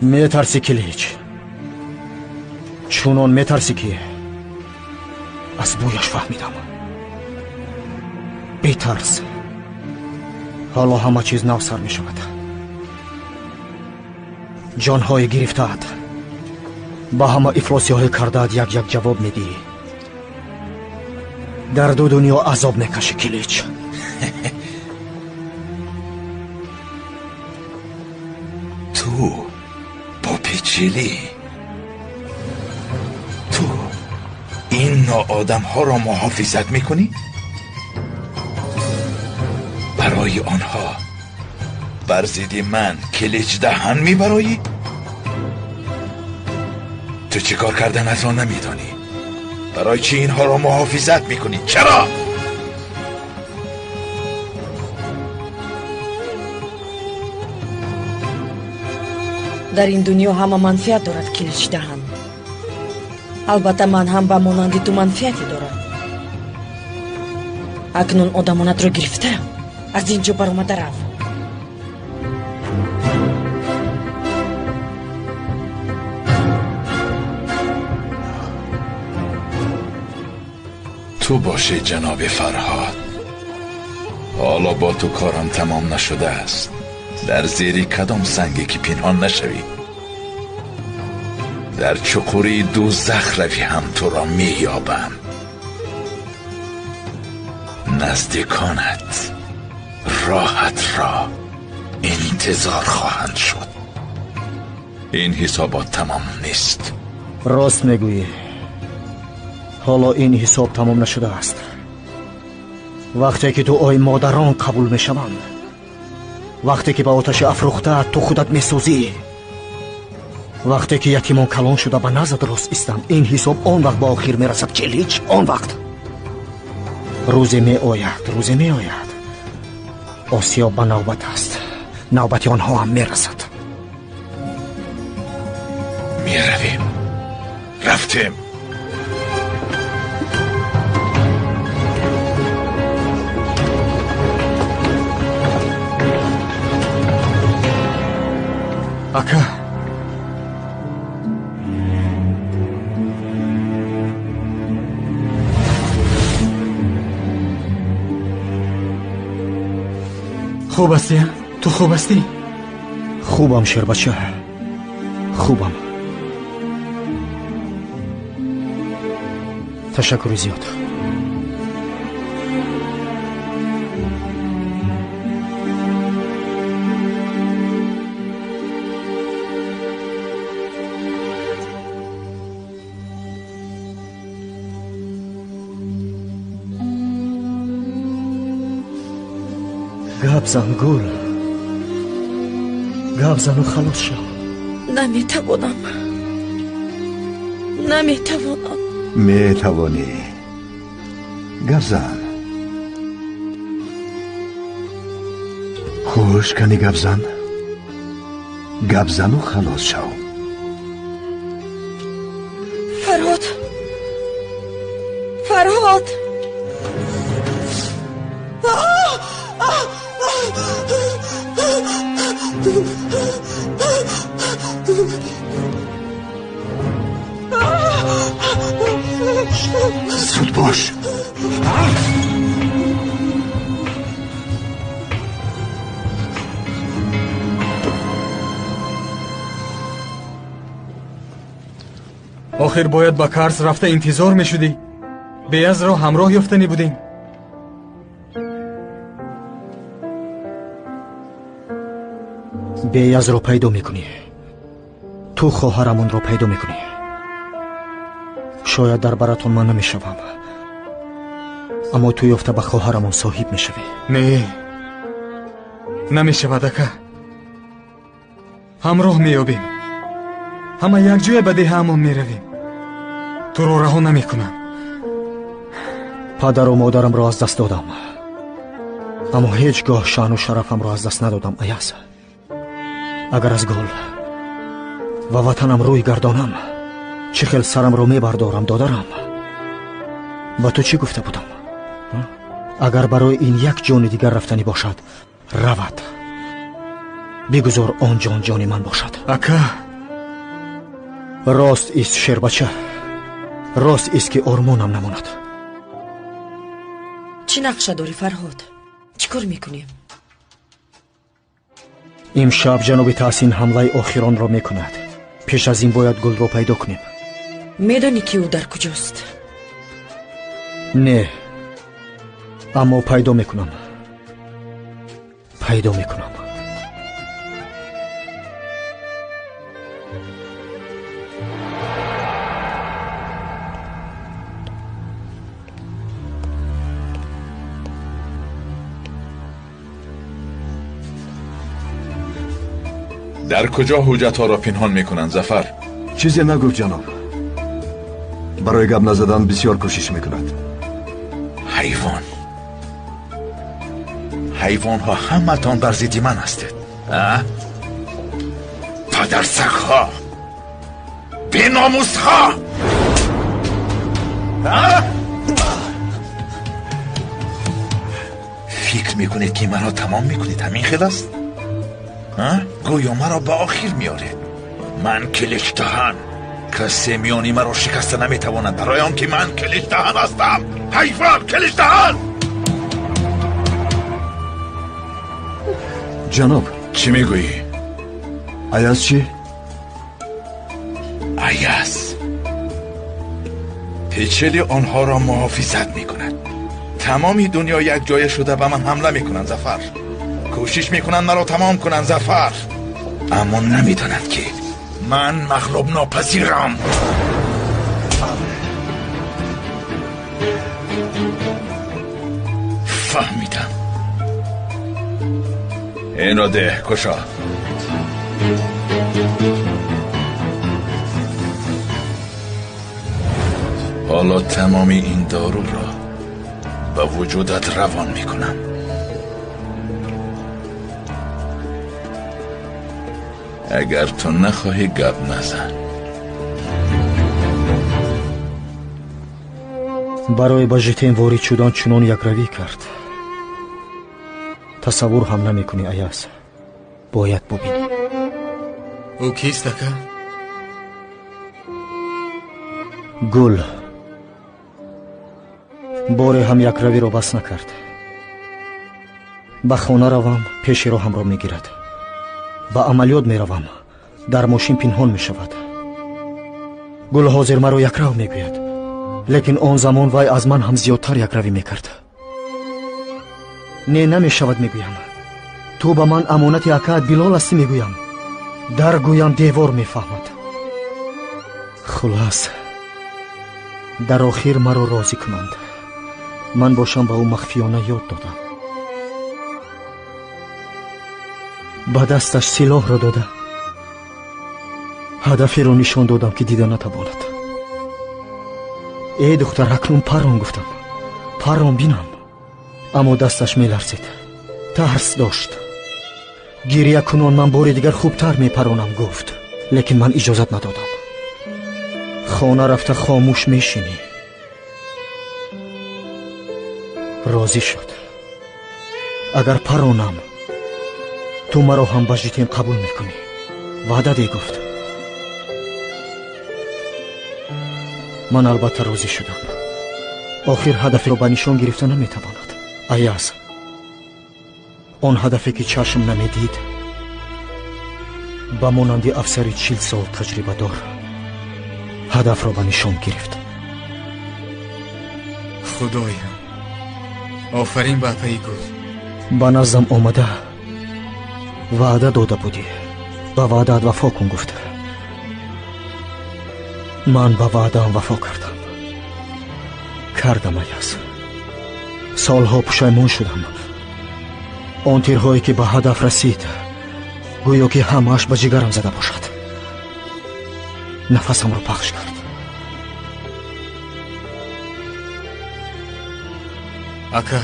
میترسی کلیچ؟ چونان میترسی که از بویش فهمیدم. بیترس، حالا همه چیز نو سر میشود. جانهای گرفته‌ات با همه افلاسی های کرده‌ات یک یک جواب میدی. در دو دنیا عذاب میکشی کلیچ. تو با پیچیلی، تو این ناآدم ها را محافظت میکنی؟ برای آنها بر ضد من کلیچ دهن میبرایی؟ تو چی کار کردن از آن نمیدانی؟ برای چی اینها را محافظت میکنی؟ چرا؟ در این دنیا همه منفیت دارد کلیچ دهن. البته من هم به مانند تو منفیتی دارم. اکنون آدمانت را گرفتم، از اینجا برآمده رو. تو باشه جناب فرهاد. حالا با تو کارم تمام نشده است. در زیر کدام سنگی که پنهان نشوی. در چقوری دوزخ روی هم تو را مییابم. نزدیکانت راحت را انتظار خواهند شد. این حسابات تمام نیست. راست میگویی. حالا این حساب تمام نشده است. وقتی که تو آی مادران قبول میشوند، وقتی که به آتش افروخته تو خودت میسوزی، وقتی که یتیمان کلان شده به نزد راست ایستند، این حساب آن وقت به آخر میرسد کلیچ. آن وقت روزی می آید آسیا به نوبت است. نوبت آنها هم میرسد. میرویم. رفتیم. اکا خوب هستی؟ تو خوب هستی؟ خوبم شیر بچه، خوبم. تشکر زیاد. گپ زن گل، گپ زن و خلاص شو. نمیتوانم. میتوانی. گپ زن. خوش کنی گپ زن و خلاص شو. فرهاد زود باش. آخر باید با کارس رفته انتظار می شدی. بیاز را همراه یافتنی بودیم. بیاز رو پیدا میکنی. تو خواهرمون رو پیدا میکنی. شاید در براتون من نمیشوم، اما تو یافته به خواهرمون صاحب میشوی. نه نمیشود اکا. همراه میابیم. همه یک جای به ده همون میرویم. تو رو رها نمیکنم. پدر و مادرم را از دست دادم، اما هیچگاه شان و شرفم را از دست ندادم. ایاز، اگر از گل و وطنم روی گردانم، چه خیل سرم رو میبردارم دادرم. با تو چی گفته بودم؟ اگر برای این یک جان دیگر رفتنی باشد، رود. بگذار آن جان جان من باشد. اکا راست است شیر بچه، راست است که آرمانم نماند. چی نقشه داری فرهاد؟ چی کار میکنیم؟ امشب جناب تحسین حمله آخران را میکند. پیش از این باید گل را پیدا کنیم. میدانی که او در کجاست؟ نه، اما پیدا میکنم. در کجا حجت ها را پنهان میکنند ظفر؟ چیزی نگفت جناب. برای گپ نزدن بسیار کوشش میکند. حیوان ها همه تان بر ضد من هستید. پدرسگ ها، بی ناموس ها. فکر میکنید که مرا تمام میکنید؟ همین خیل است؟ گویا مرا به آخر میارید. من کلیش دهن، کسی میانی مرا شکسته نمیتواند، برای آن که من کلیش دهن هستم. حیوان کلیش دهن. جناب چی میگویی؟ ایاز چی؟ ایاز پیچلی آنها را محافظت میکند. تمامی دنیا یک جای شده به من حمله میکنند ظفر. کوشش میکنند مرا تمام کنند ظفر، اما نمیدانند که من مغلوب ناپذیرم. فهمیدم. این را ده کشا. حالا تمامی این دارو را به وجودت روان میکنم. اگر تو نخواهی گپ نزن. برای با ژتین وارد شدن چنان یک روی کرد. تصور هم نمیکنی ایاز. باید ببینی. او کیست اکا؟ گل باره هم یک روی را بس نکرد. به خانه روم، پیش رو هم را میگیرد. به عملیات میروم، در ماشین پنهان میشود. گل حاضر مرا یک رو میگوید، لیکن آن زمان وای از من هم زیادتر یک روی میکرد. نه نمیشود میگویم. تو به من امانت اکاد بلال هستی میگویم. در گویم دیوار میفهمد. خلاص در آخر مرا راضی کنند. من باشم به او مخفیانه یاد دادم. به دستش سلاح را داده هدفی را نشان دادم که دیده نتواند. ای دختر اکنون پران گفتم، پران بینم. اما دستش می لرزید. ترس داشت. گریه کنون من بار دیگر خوبتر میپرونم گفت، لیکن من اجازت ندادم. خانه رفته خاموش میشینی. راضی شد. اگر پرونم تو مرا هم به جدیت قبول میکنی. وعده دی گفت. من البته راضی شدم. آخر هدفی رو به نشان گرفته نمیتواند. ایاز آن هدفی که چشم نمیدید با مانند افسری 40 سال تجربه دار هدف را به نشان گرفت. خدایا آفرین به پیگو. به نزدم آمده وعده داده بودی. به وعدت وفا کن گفته. من به وعده‌ام وفا کردم ایاز. سالها پشیمان شدم. آن تیرهایی که به هدف رسید گویا که همه‌اش به جگرم زده باشد. نفسم رو پخش کرد. اکا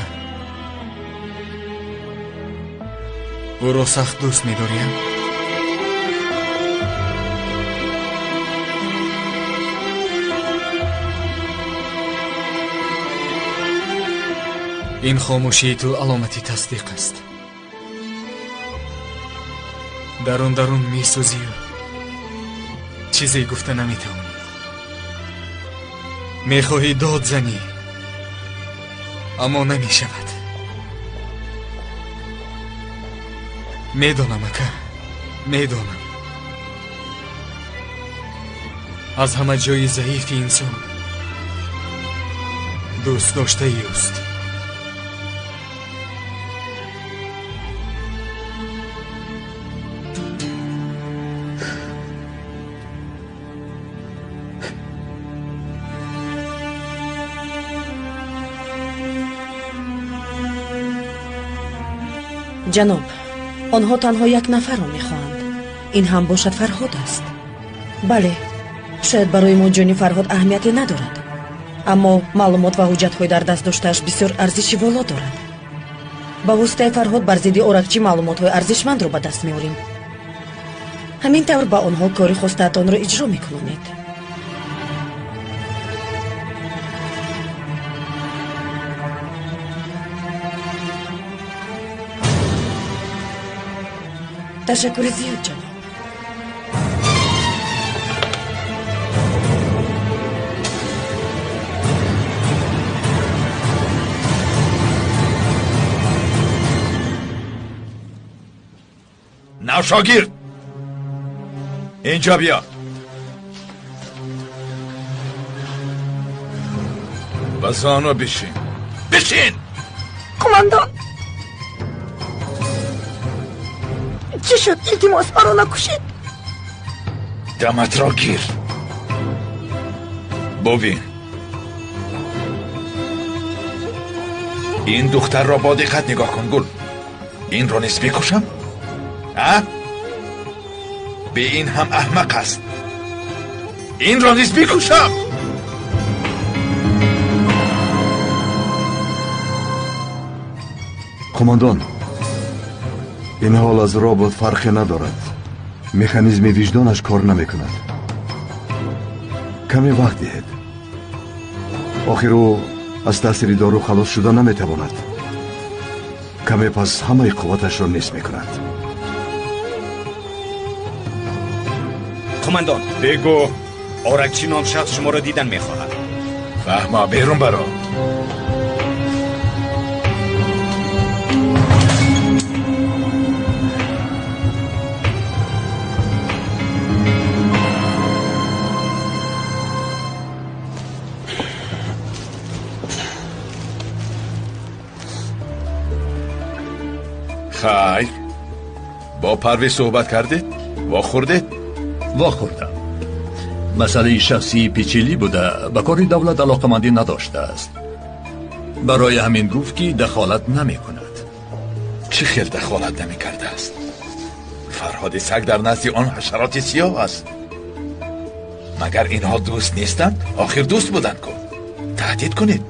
او رو سخت دوست می‌داریم. این خاموشی تو علامتی تصدیق است. درون میسوزی و چیزی گفته نمیتوانی. میخواهی داد زنی اما نمیشود. میدانم اکا، میدانم. از همه جای ضعیف انسان دوست داشته ای است. جناب، آنها تنها یک نفر را میخواهند. این هم باشد فرهاد است. بله، شاید برای ما جانی فرهاد اهمیتی ندارد، اما معلومات و حجت‌های در دست داشته‌اش بسیار ارزشی والا دارد. با واسطه فرهاد بر ضد اورکچی معلومات‌های ارزشمند را به دست می‌آوریم. همین طور با آنها کاری خواسته‌تان را اجرا می‌کنید. تشکر زیاد جناب. نوشاگیر اینجا بیا. بزانو بشین. کماندان چی شد؟ التماس مرا نکشید. دمت را گیر. ببین این دختر را با دقت نگاه کن گل. این را نیز بکشم؟ به این هم احمق است. این را نیز بکشم؟ قماندان این حال از رابط فرقی ندارد. مکانیزم وجدانش کار نمیکند. کمی وقت دهید. آخر او از تاثیر دارو خلاص شده نمیتواند. کمی پس همه قوتش را نیست میکند. قماندان بگو. اورکچی نام شخص شما را دیدن میخواهد. فهمه بیرون برو. خیر با پرویز صحبت کردید؟ واخوردید؟ واخوردم. مسئله شخصی پیچیده‌ای بوده، به کار دولت علاقه‌مندی نداشته است. برای همین گفت که دخالت نمی کند. چه خیل دخالت نمی کرده است؟ فرهاد سگ در نزد آن حشرات سیاه است. مگر اینها دوست نیستند؟ آخر دوست بودند کن. تهدید کنید.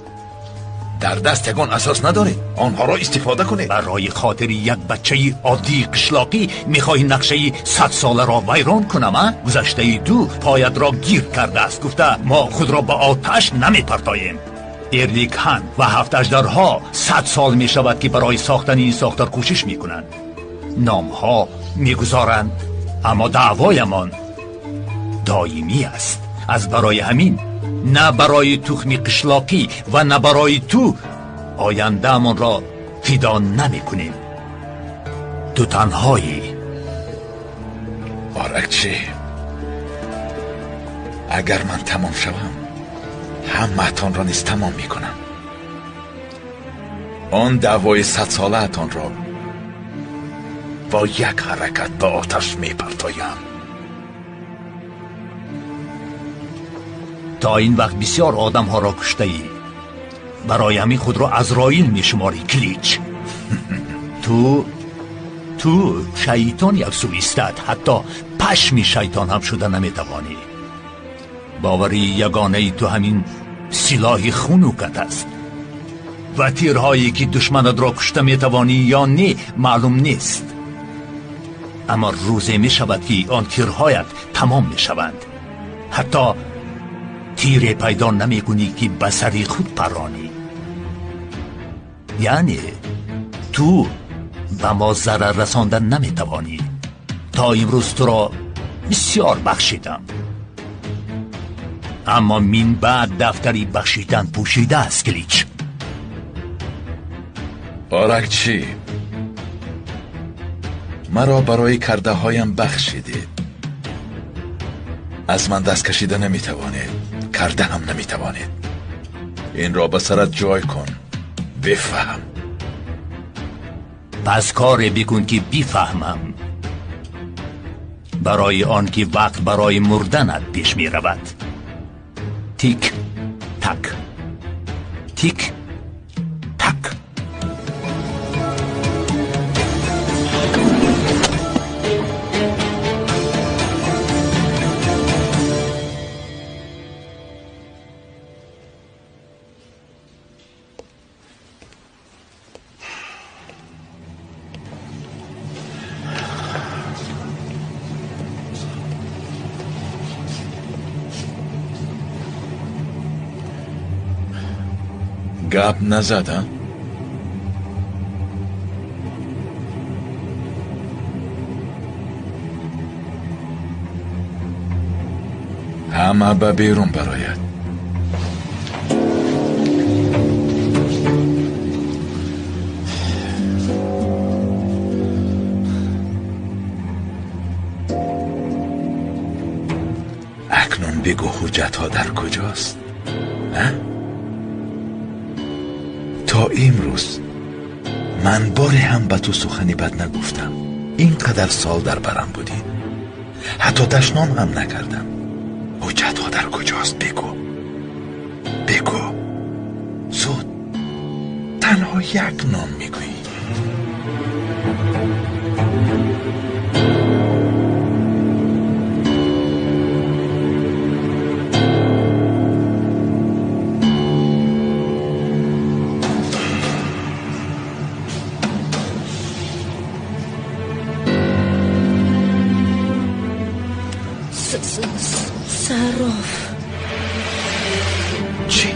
در دست یگان اساس نداری. آنها را استفاده کنید. برای خاطر یک بچه عادی قشلاقی میخواهی نقشه 100 ساله را ویران کنم؟ گذشته دو پایت را گیر کرده است. گفته ما خود را به آتش نمیپرتاییم. ایرلیک هان و 7 اژدرها 100 سال میشود که برای ساختن این ساختار کوشش میکنند. نامها میگذارند اما دعوایمان دائمی است. از برای همین نه برای تخم قشلاقی و نه برای تو آینده من را فدا نمی کنیم. تو تنهایی. آرکچی، اگر من تمام شوم همه‌تان را نیز تمام می کنم. آن دعوای 100 ساله اتان را با یک حرکت به آتش می پرتایم. تا این وقت بسیار آدم ها را کشته ای. برای همین خود را عزرائیل می شماری کلیچ. تو شیطان یک سو ایستد. حتی پشم شیطان هم شده نمی توانی. باوری یگانه تو همین سلاح خونوکت است و تیرهایی که دشمنت را کشته می توانی یا نه معلوم نیست. اما روزی می شود که آن تیرهایت تمام می شوند. حتی تیر پیدا نمی کنی که به سر خود پرانی. یعنی تو به ما ضرر رساندن نمی توانی. تا امروز تو را بسیار بخشیدم، اما من بعد دفتری بخشیدن پوشیده است کلیچ. آرکچی، مرا برای کرده هایم بخشیدید. از من دست کشیده نمی توانید، کرده هم نمی توانید. این را به سرت جای کن، بفهم. پس کار بکن که بفهمم. برای آن که وقت برای مردنت پیش می رود. تیک تک، تیک تک. گپ نزدم. همه به بیرون برایت. اکنون بگو حجت ها در کجاست؟ تا امروز من باری هم به تو سخنی بد نگفتم. اینقدر سال در برم بودی، حتی دشنام هم نکردم. حجت ها در کجاست؟ بگو بگو زود. تنها یک نام میگویی. صراف. چی؟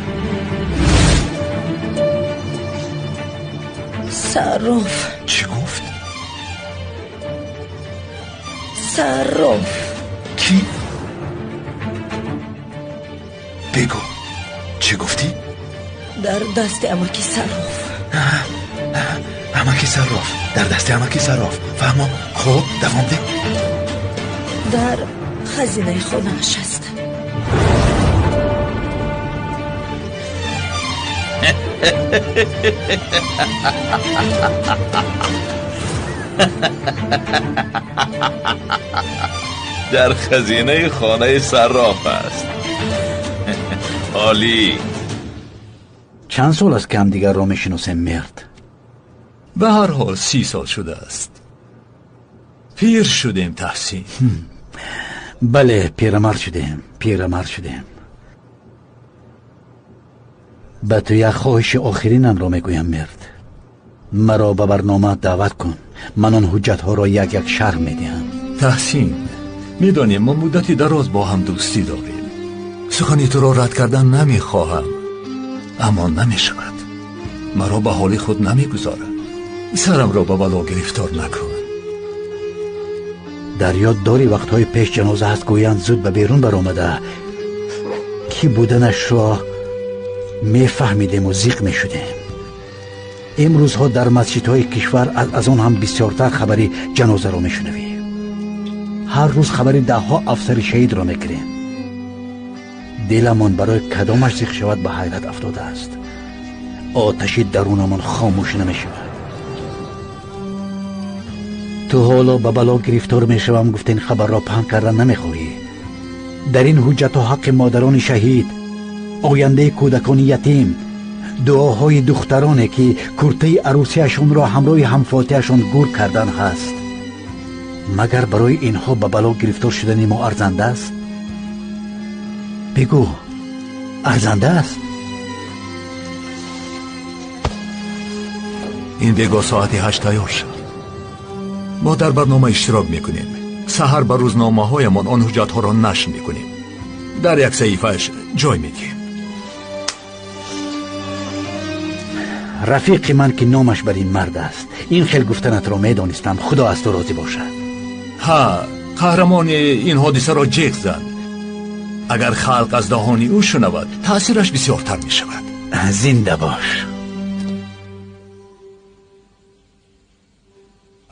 صراف. چی گفت؟ صراف. کی؟ بگو چی گفتی؟ در دست اماکی صراف. اماکی صراف در دست اماکی صراف. فهمم. خب دوام ده. در خزینه خونه‌اش است. در خزینه خانه صراف است. عالی. چند سال است که هم دیگر را میشناسیم مرد؟ به هر حال 30 سال شده است. پیر شدیم تحسین. بله، پیرمرد شدیم. به تو یک خواهش آخرینم را میگویم مرد. مرا به برنامه دعوت کن. من آن حجت ها را یک یک شرح میدهم. تحسین، میدانیم ما مدتی دراز با هم دوستی داریم. سخنی تو را رد کردن نمیخواهم، اما نمیشود. مرا به حال خود نمیگذارد. سرم را به بلا گرفتار نکن. در یاد داری وقتهای پیش جنازه هست گویند زود به بیرون برآمده کی بودنش را میفهمیدیم و زیق میشدیم. امروزها در مسجدهای کشور از آن هم بسیارتر خبری جنازه را میشنویم. هر روز خبری 10 افسر شهید را میگیریم. دلمان برای کدامش زیق شود به حیرت افتاده است. آتشی درونمان خاموش نمیشود. تو حالا به بلا گرفتار میشوم گفت این خبر را پنهان کردن نمیخواهی. در این حجت و حق مادران شهید، آینده کودکان یتیم، دعاهای دخترانی که کرته عروسیشون را همراه همفاتیشون گور کردن هست، مگر برای اینها به بلا گرفتار شدن ما ارزنده است؟ بگو، ارزنده است؟ این بگاه ساعت 8 تیار شد. ما در برنامه اشتراک میکنیم. سحر بر روزنامه هایمان آن حجت ها را نشر میکنیم. در یک صحیفه‌اش جای میدیم. رفیق من که نامش بر این مرد است، این خیل گفتنت را میدانستم. خدا از تو راضی باشد. ها، قهرمان این حادثه را جیغ زد. اگر خلق از دهانی او شنود تأثیرش بسیارتر می شود. زنده باش.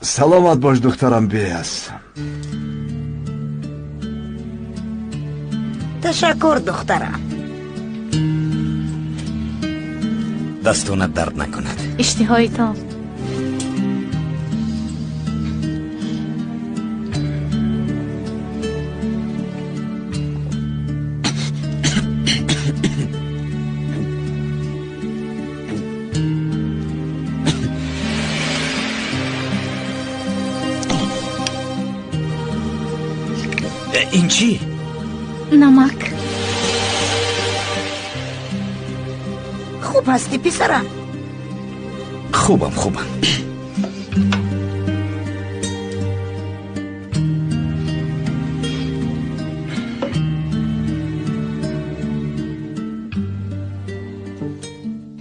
سلامت باش دخترم بیاس. تشکر دخترم. دستونت درد نکند. اشتهای تا این چی؟ نمک. خوب هستی پسرم؟ خوبم.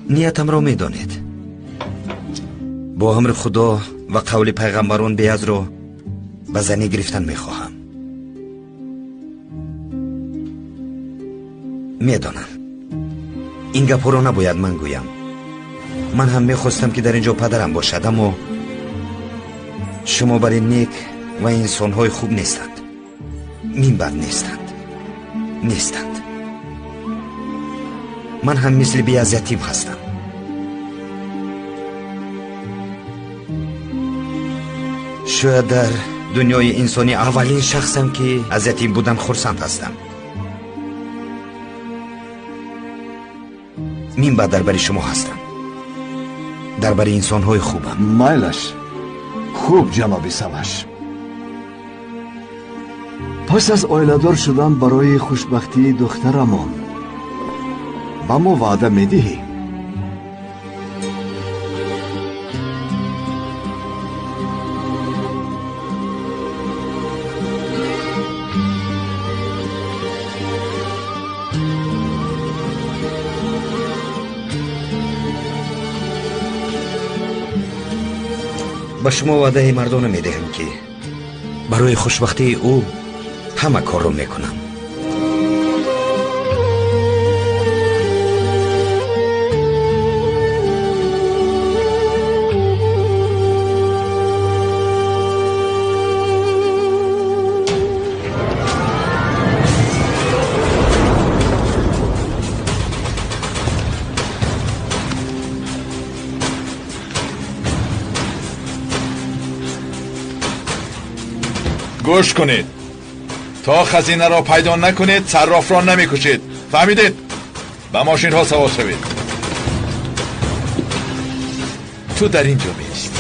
نیتم را میدانید. با امر خدا و قول پیغمبران بیاز را به زنی گرفتن میخواهم. میدانم این گپ را نباید من گویم. من هم میخواستم که در اینجا پدرم باشد، اما شما برای نیک و انسانهای خوب نیستند. منبر نیستند. من هم مثل بیاز یتیم هستم. شاید در دنیای انسانی اولین شخصم که از یتیم بودن خرسند هستم. منبع درباره شما هستم، درباره انسان‌های خوبم. مایلش خوب جنابی سمش. پس از آیله‌دار شدن برای خوشبختی دخترمان با ما وعده میدهی؟ به شما وعده مردانه میدهم که برای خوشبختی او همه کار رو میکنم. گوش کنید، تا خزینه را پیدا نکنید صراف را نمیکشید. فهمیدید؟ به ماشین ها سوار شوید. تو در اینجا بیست.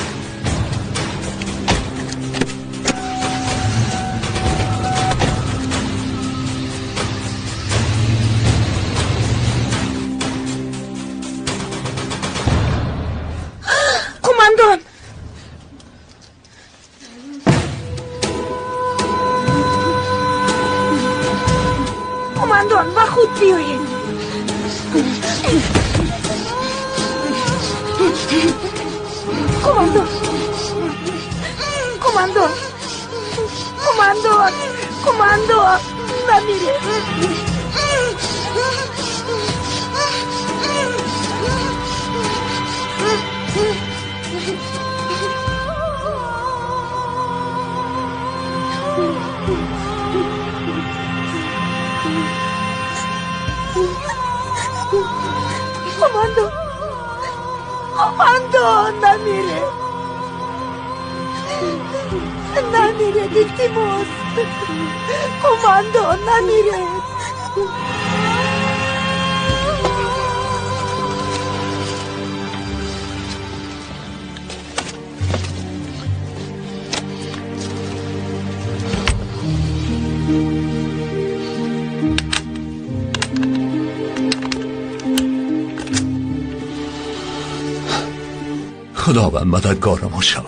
بیایید. کماندور کماندور کماندور کماندور نمیره. کماندور کماندور نمیره نمیره دیکتیموس. کماندور نمیره. خداوند مددگار ما شو.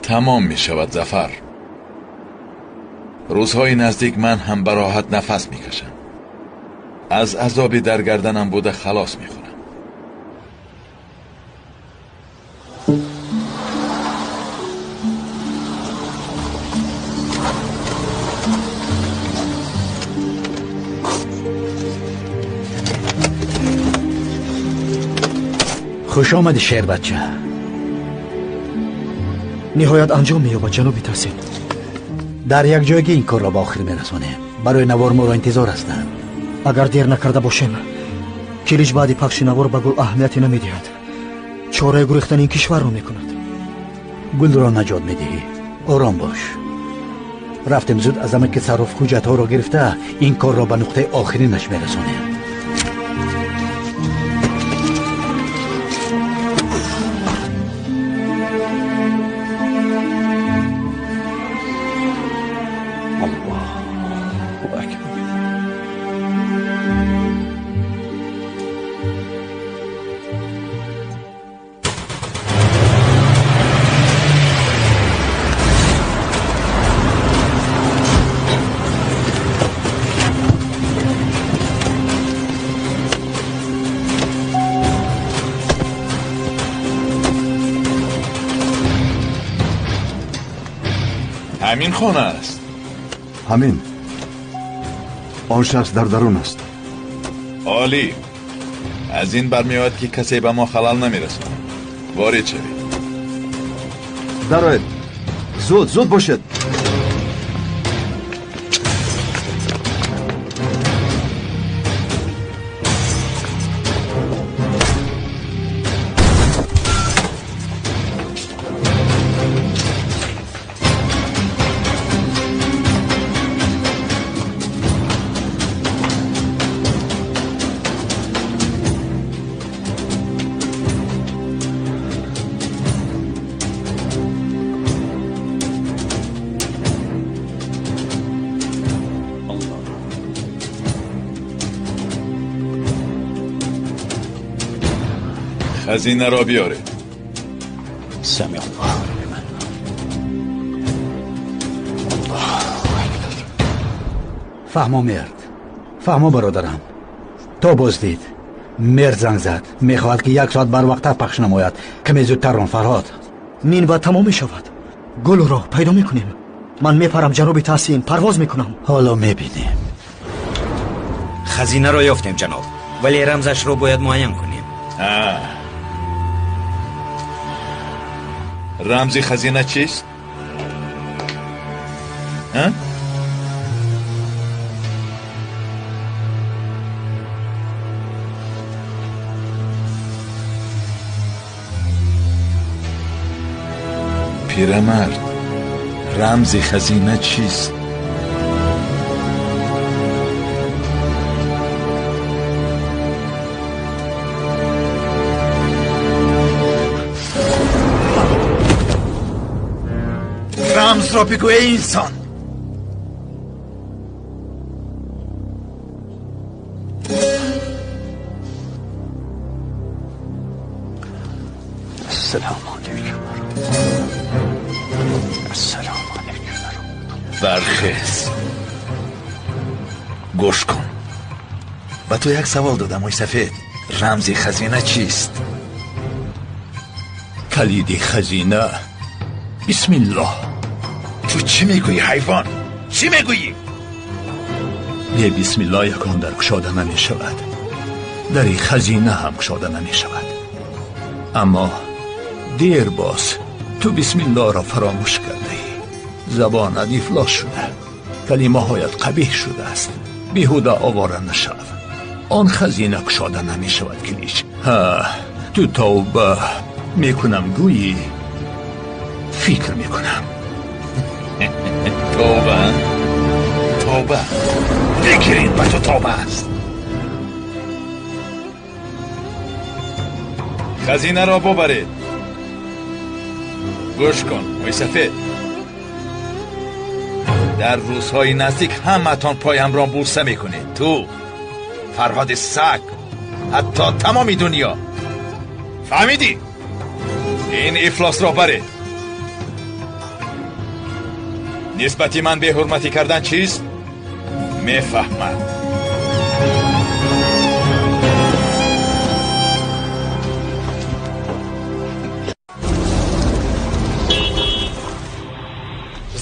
تمام می شود ظفر. روزهای نزدیک من هم به راحت نفس می کشم. از عذابی در گردنم بوده خلاص می خورم. خوش آمدی شیر بچه. نهایت انجام می‌یابد جناب تحسین. در یک جایگی این کار را به آخر میرسانیم. برای نوار ما را انتظار هستند. اگر دیر نکرده باشیم کلیج بعد پخش نوار به گل اهمیتی نمیدهد. چاره گریختن این کشور را میکند. گل را نجات میدهی. آرام باش. رفتیم زود از همه که صرف حجت ها را گرفته این کار را به نقطه آخرینش میرسانیم. همین خانه است. همین. آن شخص در درون است. عالی. از این برمیآید که کسی به ما خلل نمیرساند. وارد شوید. درآید. زود باشد. خزینه را بیاره. سمی الله. فهمو مرد. فهمو برادرم. تو بازدید. مرد زنگ زد. میخواهد که 1 ساعت بر وقت پخش نماید. کمی زودتر ران فرهاد. نین و تمام شود. گل را پیدا میکنیم. من میپرم جناب تحسین. پرواز میکنم. حالا میبینیم. خزینه را یافتیم جناب. ولی رمزش را باید معین کنیم. رمزی خزینه چیست؟ پیرمرد، رمزی خزینه چیست؟ رمز را بگو ای انسان. السلام علیکم. السلام علیکم. برخیز. گوش کن. با تو یک سوال دادم موی سفید. رمز خزینه چیست؟ کلید خزینه بسم الله. تو چی میگویی حیوان؟ چی میگویی؟ به بسم الله یکان در گشاده نمی شود، در خزینه هم گشاده نمی شود. اما دیر باز تو بسم الله را فراموش کرده، زبانت افلاس شده، کلمه هایت قبیح شده است. بیهوده آواره نشو، آن خزینه گشاده نمی شود کلیچ. تو توبه میکنم گویی فکر میکنم. توبه بگیرین با تو توبه است. خزینه را ببرید. گوش کن موی سفید، در روزهای نزدیک همتان پایم را بوسه میکنید. تو، فرهاد سگ، حتی تمامی دنیا. فهمیدی؟ این افلاس را برید. نسبتی من به حرمتی کردن چیست؟ میفهمم.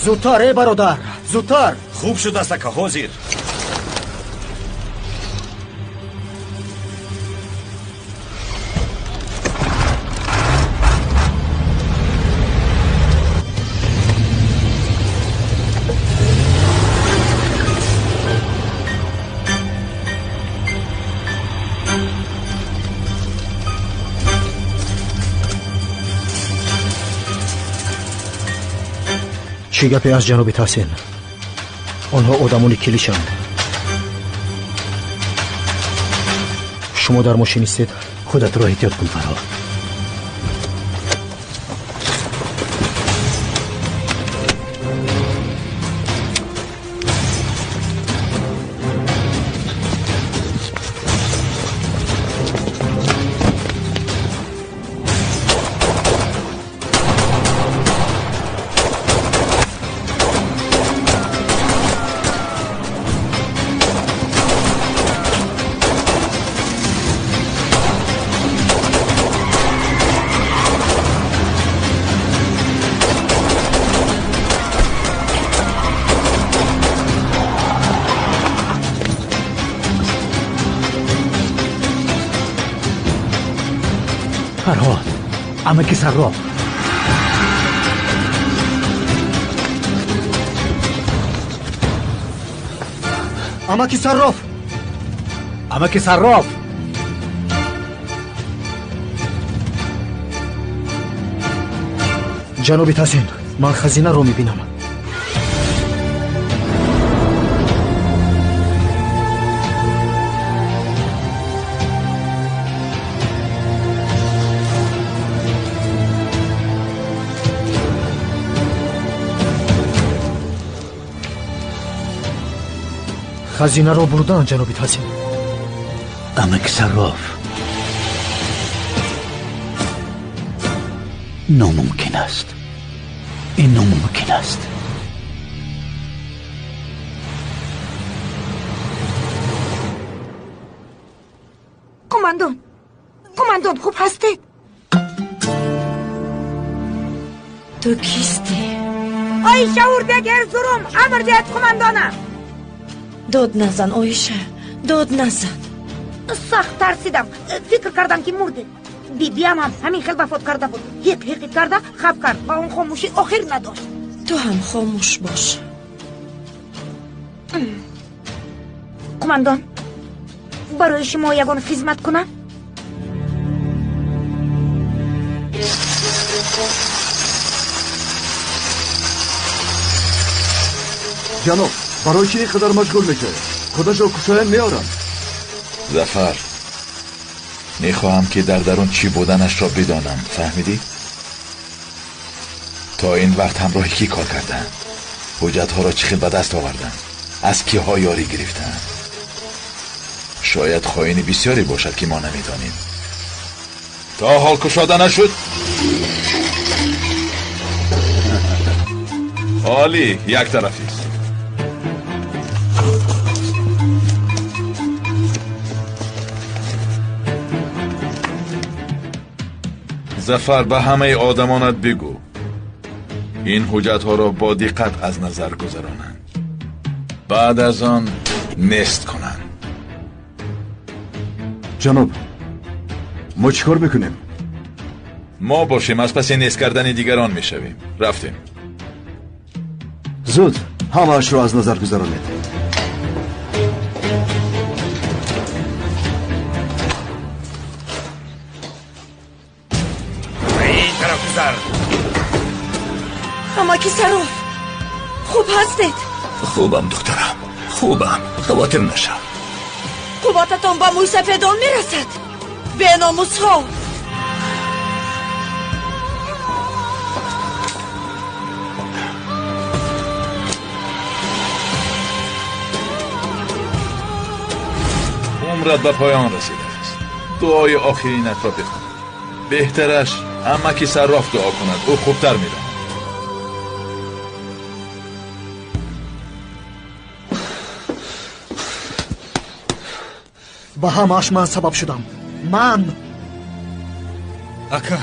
زودتر برادر، زودتر. خوب شد است که حاضر. چی گپی از جناب تحسین؟ آنها آدمون کلیشند. شما در ماشین استید؟ خودت را احتیاط کن فرهاد. فرهاد، امکی صراف. امکی صراف. امکی صراف. جناب تحسین، من خزینه رو میبینم. خزینه رو بردن جناب تحسین. امک صراف. ناممکن است. این ناممکن است. کماندون خوب هستید؟ تو کیستی؟ آی شعور بگر زروم امر دید کماندانم. داد نزن آیشه، داد نزن. سخت ترسیدم، فکر کردم که مرده. بیبیم هم همین خیل وفات کرده بود. حقیقت کرده خب کرد و اون خاموشی آخر نداشت. تو هم خاموش باش. کماندان، برای شما یگان خدمت کنم؟ جناب، برای چی اینقدر مشغول میشه؟ خودش رو کشاین میارم. ظفر، میخواهم که در درون چی بودنش را بدانم. فهمیدی؟ تا این وقت همراه کی کار کردن؟ حجت ها را چی به دست آوردن؟ از کی ها یاری گرفتن؟ شاید خائنی بسیاری باشد که ما نمیدانیم. تا حال کشاده نشد؟ عالی، یک طرفی. زفر به همه آدمانت بگو این حجت ها را با دقت از نظر گذرانند، بعد از آن نست کنند. جناب ما چیکار بکنیم؟ ما باشیم از پس نست کردن دیگران میشویم. رفتیم. زود همه‌اش را از نظر گذرانید. این طرف بزر. اما کی سراف خوب هستید؟ خوبم دخترم، خوبم، خاطر نشو. قواتتان با موی سفیدان میرسد. به ناموس ها. عمرت به پایان رسیده است. دعای آخرینت را بخون. بهترش اما که صراف دعا کند، او خوبتر میداند. به همه‌اش من سبب شدم. من اکا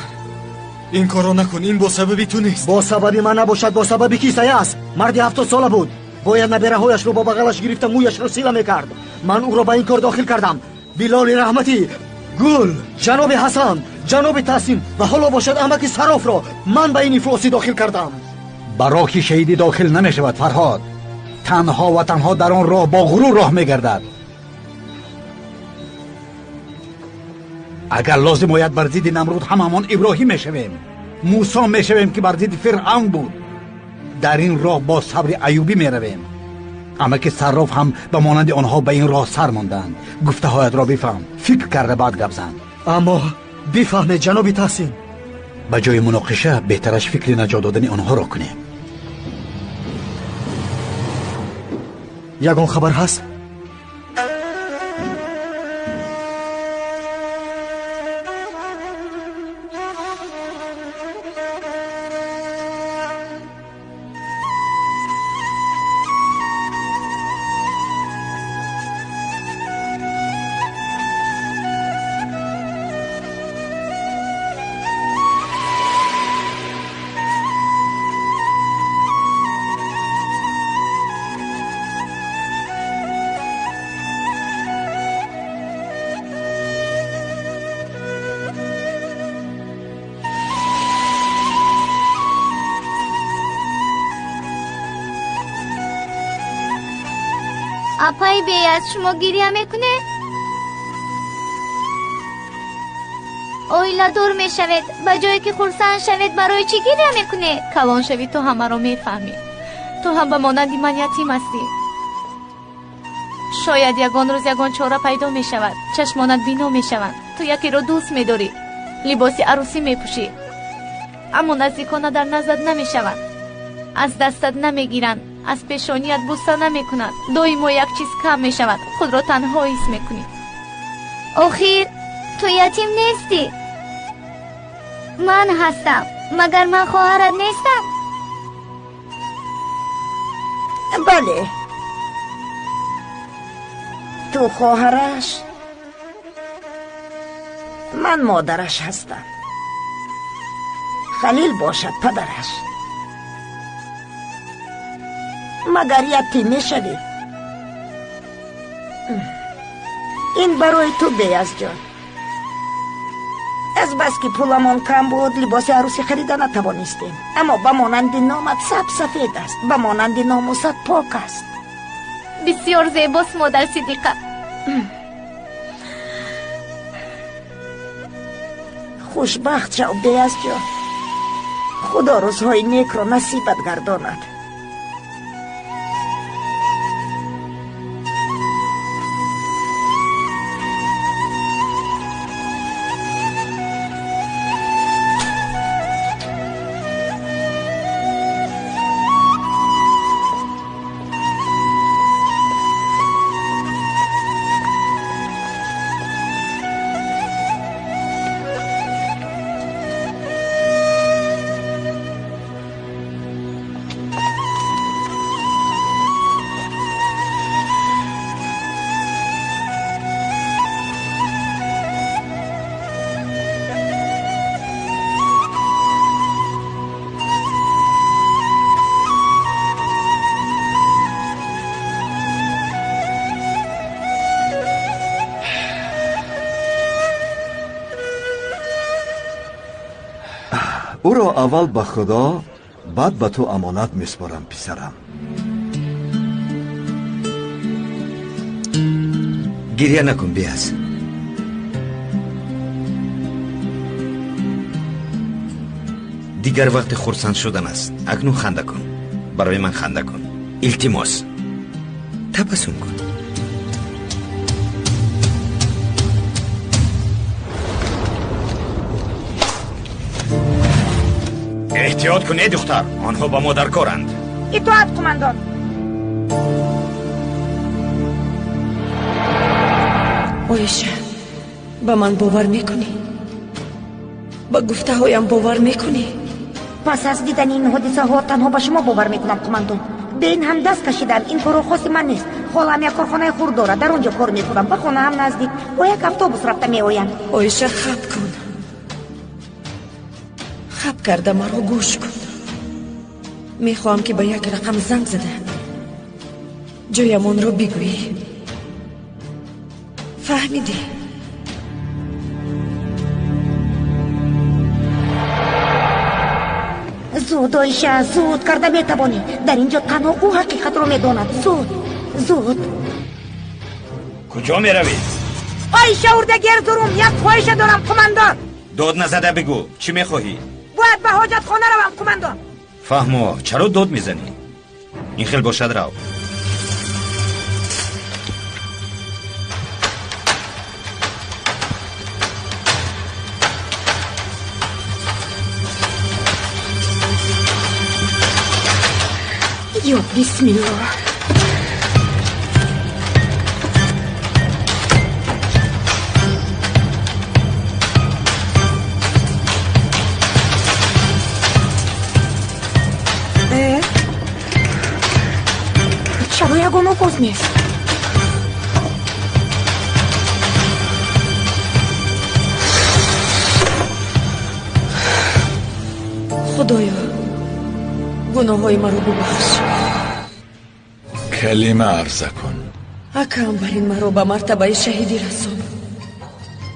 این کارو نکن. این با سببی تو نیست. با سببی من نباشد. با سببی کیسه است. مردی 70 ساله بود. باید نبیره هایش رو با بغلش گرفته مویش رو سیله میکرد. من او را به این کار داخل کردم. بلال رحمتی، گل، جناب حسن، جناب تحسین و حالا باشد امکی صراف را من به این افلاسی داخل کردم. براکی شهیدی داخل نمی شود فرهاد. تنها و تنها در آن راه با غرور راه می گردد. اگر لازم باید بر ضد نمرود هممان ابراهیم می شویم. موسی می شویم که بر ضد فرعون بود. در این راه با صبر ایوبی می رویم. اما که صراف هم به مانند آنها به این راه سر ماندند. گفته هایت را بفهم، فکر کرده بعد گپ زن. اما بفهمه جناب تحسین، به جای مناقشه بهترش فکر نجات دادن آنها را کنیم. یگان خبر هست؟ اپای بی از شما گریه میکنه؟ اویلا دور میشود. به جایی که خورسند شود برای چی گریه میکنه؟ کوان شوی تو همه رو میفهمی. تو هم به مانندی من یتیم هستی. شاید یگان روز یگان چاره پیدا میشود. چشمانت بینا میشوند. تو یکی رو دوست میداری، لباسی عروسی میپوشی، اما نزدیکانه در نظرت نمیشوند. از دستت نمیگیرند، از پیشانیت بوسه نمیکنند. دائما یک چیز کم میشود. خود را تنها حس میکنی. آخر تو یتیم نیستی. من هستم. مگر من خواهرت نیستم؟ بله، تو خواهرش، من مادرش هستم. خلیل باشد پدرش. مگر یتیم میشوی؟ این برای تو بیاز جان. از بس که پولمان کم بود لباس عروسی خریده نتوانستیم، اما به مانند نامت سفید است، به مانند ناموست پاک است. بسیار زیباست مادر صدیقه. خوشبخت شو بیاز جان. خدا روزهای نیک را نصیبت گرداند. او را اول به خدا بعد به تو امانت میسپارم پسرم. گریه نکن بیاز. دیگر وقت خرسند شدن است. اکنون خنده کن. برای من خنده کن. التماس تبسم کن. احتیاط کن ای دختر، آنها با ما در کارند. اطاعت قماندان. اویشه به من باور میکنی؟ با گفته هایم باور میکنی؟ پس از دیدن این حادثه ها تنها به شما باور میکنم قماندان. به این هم دست کشیدم. این کارو خاص من نیست. خالم یک کارخانه خورد دارد، در اونجا کار میکنم. به خانه هم نزدیک با یک اتوبوس رفته میآیم. اویشه خب کن، خب کرده مرا گوش کن. میخواهم که به یک رقم زنگ زده جایمان رو بگویی. فهمیدی؟ زود آیشه، زود کرده میتوانی. در اینجا تنها او حقیقت رو میداند. زود زود. کجا میروی؟ آیشه اردگیر دروم. یک خواهش دارم قماندان. داد نزده بگو چی میخواهی؟ باید به حاجت خانه روم قماندان. فهمو چرا داد میزنی؟ این خیل باشد رو. یا بسم الله. چرا یگان آواز نیست؟ خدایا گناه های مرا ببخش. کلمه عرضه کن. اکم برین مرا به مرتبه شهیدی رسون.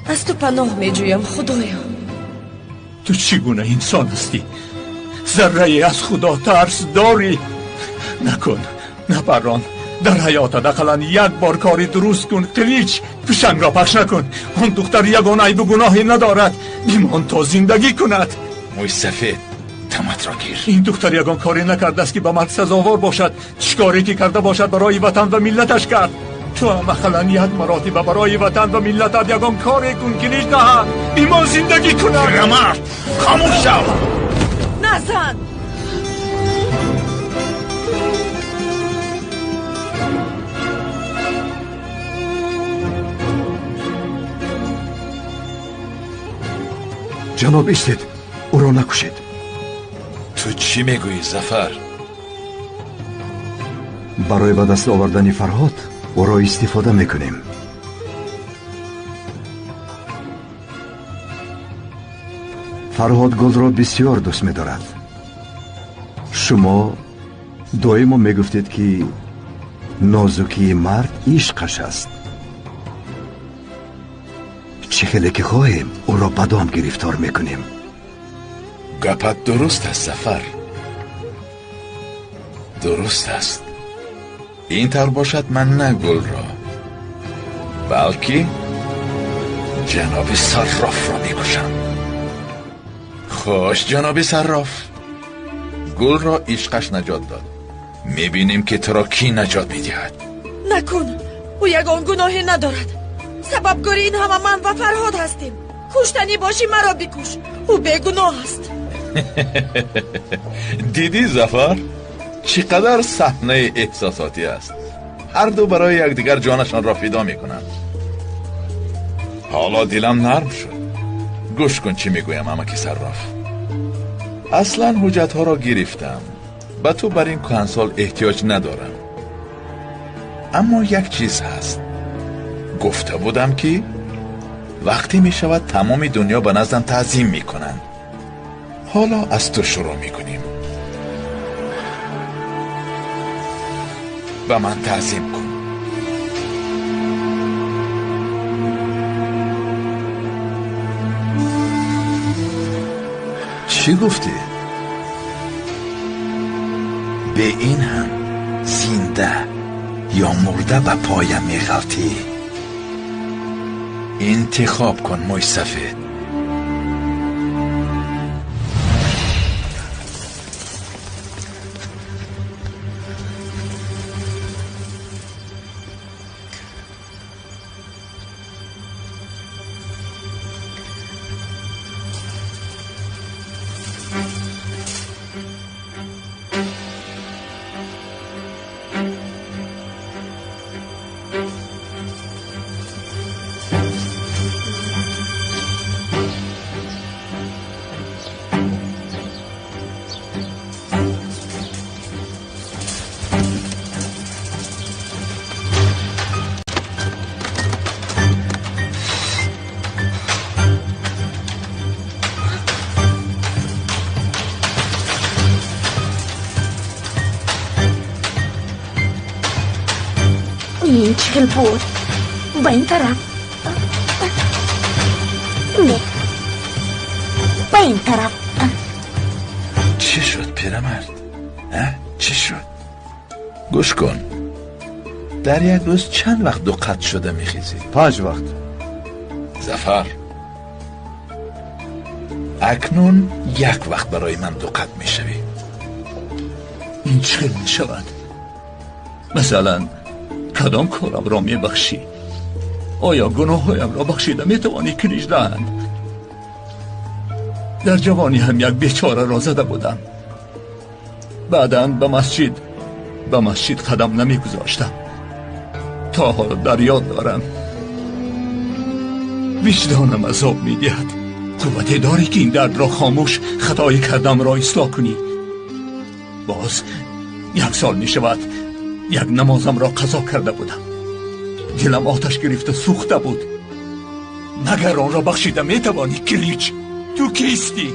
از تو پناه می جویم خدایا. تو چگونه انسان هستی؟ ذره از خدا ترس داری؟ نکن، نپران. در حیات دقلا یک بار کاری درست کن. قلیچ پشنگ را پخش نکن. آن دختر یگان عیب و گناهی ندارد. بیمان تا زندگی کند. موی سفید تمت را گیر. این دختر یگان کاری نکرده است که به مرگ سزاوار باشد. چیکاری که کرده باشد برای وطن و ملتش کرد. تو هم مثلا یک مراتب برای وطن و ملتت یگان کاری کن که نیش دهد ایمان زندگی کند. پیرمرد خاموش شو. نزن. جناب ایستید، او را نکشید. تو چی میگویی ظفر؟ برای به دست آوردن فرهاد او را استفاده میکنیم. فرهاد گل را بسیار دوست می‌دارد. شما دائما میگفتید که نازکی مرد عشقش است. چه خیلی که خواهیم او را به دام گرفتار میکنیم. گپت درست است ظفر، درست است. این طور باشد من نه گل را بلکه جناب صراف را میکشم. خوش جناب صراف، گل را عشقش نجات داد. میبینیم که تو را کی نجات میدهد. نکن، او یگان گناهی ندارد. سببگاری این همه من و فرهاد هستیم. کشتنی باشی مرا بکش، او بیگناه است. دیدی ظفر چقدر صحنه احساساتی است. هر دو برای یکدیگر جانشان را فدا میکنند. حالا دلم نرم شد. گوش کن چی میگویم امکی صراف. اصلا حجت ها را گرفتم. به تو بر این کهنسال احتیاج ندارم. اما یک چیز هست. گفته بودم که وقتی می شود تمام دنیا به نزدم تعظیم می کنند. حالا از تو شروع می کنیم. به من تعظیم کن. چی گفتی؟ به این هم زنده یا مرده به پایم میغلطی؟ انتخاب کن موی سفید. این چخل بود به این طرف نه به این طرف. چی شد پیرمرد؟ چی شد؟ گوش کن، در یک روز چند وقت دو قط شده میخیزی؟ 5 وقت. زفر، اکنون 1 وقت برای من دو قط میشوی. این چه میشود؟ مثلا کدام کارم را میبخشی؟ آیا گناهایم را بخشیده میتوانی کلیج دهند؟ در جوانی هم یک بیچاره را زده بودم، بعداً به مسجد قدم نمیگذاشتم. تا حالا در یاد دارم. وجدانم عذاب میدهد. قوتی داری که این درد را خاموش خطای کردم را اصلاح کنی. باز 1 سال میشود یک نمازم را قضا کرده بودم. دلم آتش گرفته سوخته بود. مگر آن را بخشیده میتوانی کلیج؟ تو کیستی؟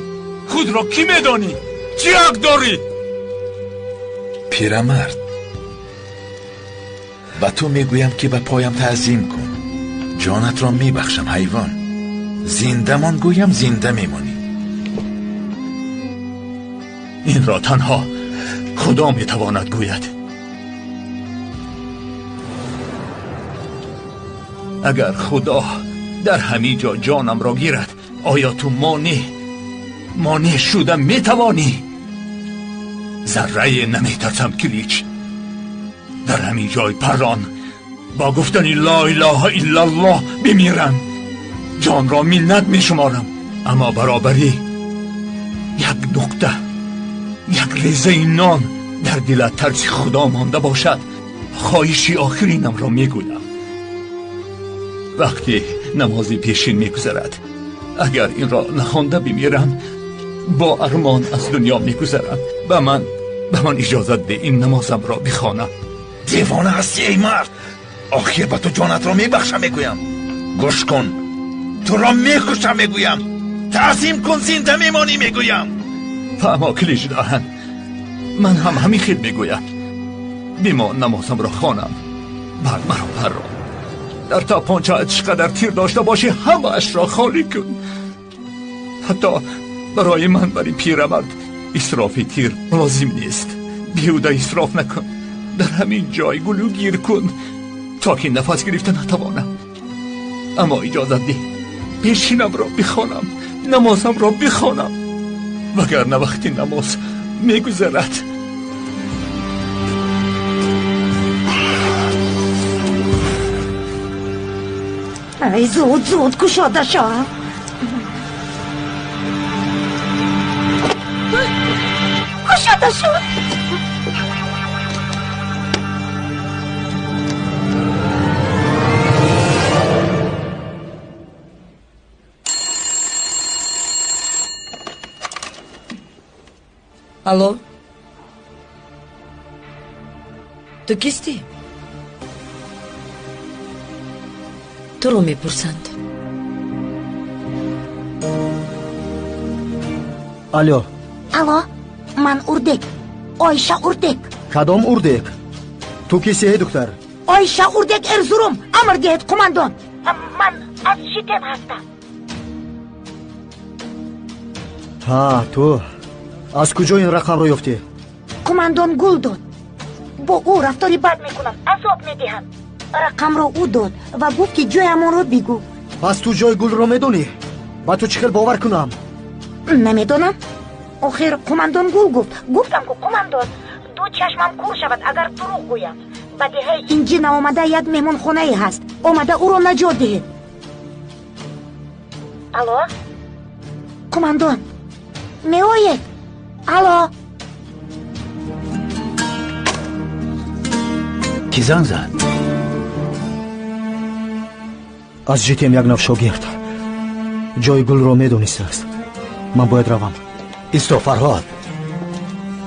خود را کی میدانی؟ چی حق داری؟ پیرمرد، به تو میگویم که به پایم تعظیم کن. جانت را میبخشم حیوان. زنده من گویم زنده میمانی. این را تنها خدا میتواند گوید. اگر خدا در همین جا جانم را گیرد، آیا تو مانع شده میتوانی؟ ذره نمیترسم کلیچ. در همین جای پران با گفتن لا اله الا الله بمیرم. جان را منت میشمارم، اما برابری 1 نقطه، 1 ریزه نان در دل ترس خدا مانده باشد، خواهشی آخرینم را میگویم. وقتی نمازی پیشین میگذرد، اگر این را نخوانده بمیرم، با ارمان از دنیا میگذرم. به من اجازت ده این نمازم را بخوانم. دیوانه هستی ای مرد؟ آخر به تو جانت را میبخشم میگویم. گوش کن، تو را میکشم میگویم. تعظیم کن، زنده میمانی میگویم. فهما کلیج دهن، من هم همین خیل میگویم. بیما نمازم را خوانم، بعد مرا پران. در تاپانچه چقدر تیر داشته باشی همه اش را خالی کن. حتی برای من، برای پیرمرد، اسراف تیر لازم نیست. بیهوده اسراف نکن. در همین جای گلو گیر کن تا که نفس گرفته نتوانم. اما اجازت ده پیشینم را بخوانم، نمازم را بخوانم، وگرنه وقتی نماز میگذرد. ای زود کشاده شو. کشاده شو. الو، تو کیستی؟ تو رو میپرسند. الو، من اردک، آیشه اردک. کدام اردک؟ تو کیستی دکتر؟ آیشه اردک ارزروم. امر دهید قماندان. من از شکم هستم. ها تو از کجا این رقم رو یافتی؟ قماندان گل داد. با او رفتاری بد میکنم، عذاب میدهم. رقم رو او داد و گفت که جای همون رو بگو. پس تو جای گل رو میدونی؟ با تو چخیل باور کنم؟ نمیدونم. آخر قماندان گل گفتم که قماندان دو چشمم کور شود اگر دروغ گویم. بعد این جن آمده یک مهمون خانه ای هست، آمده او رو نجات دهید. الو قماندان می آید؟ الو کی زنگ زد؟ از جیتیم یک نو شاگرد. جای گل رو میدونیسته است. من باید روم. ایستا فرهاد،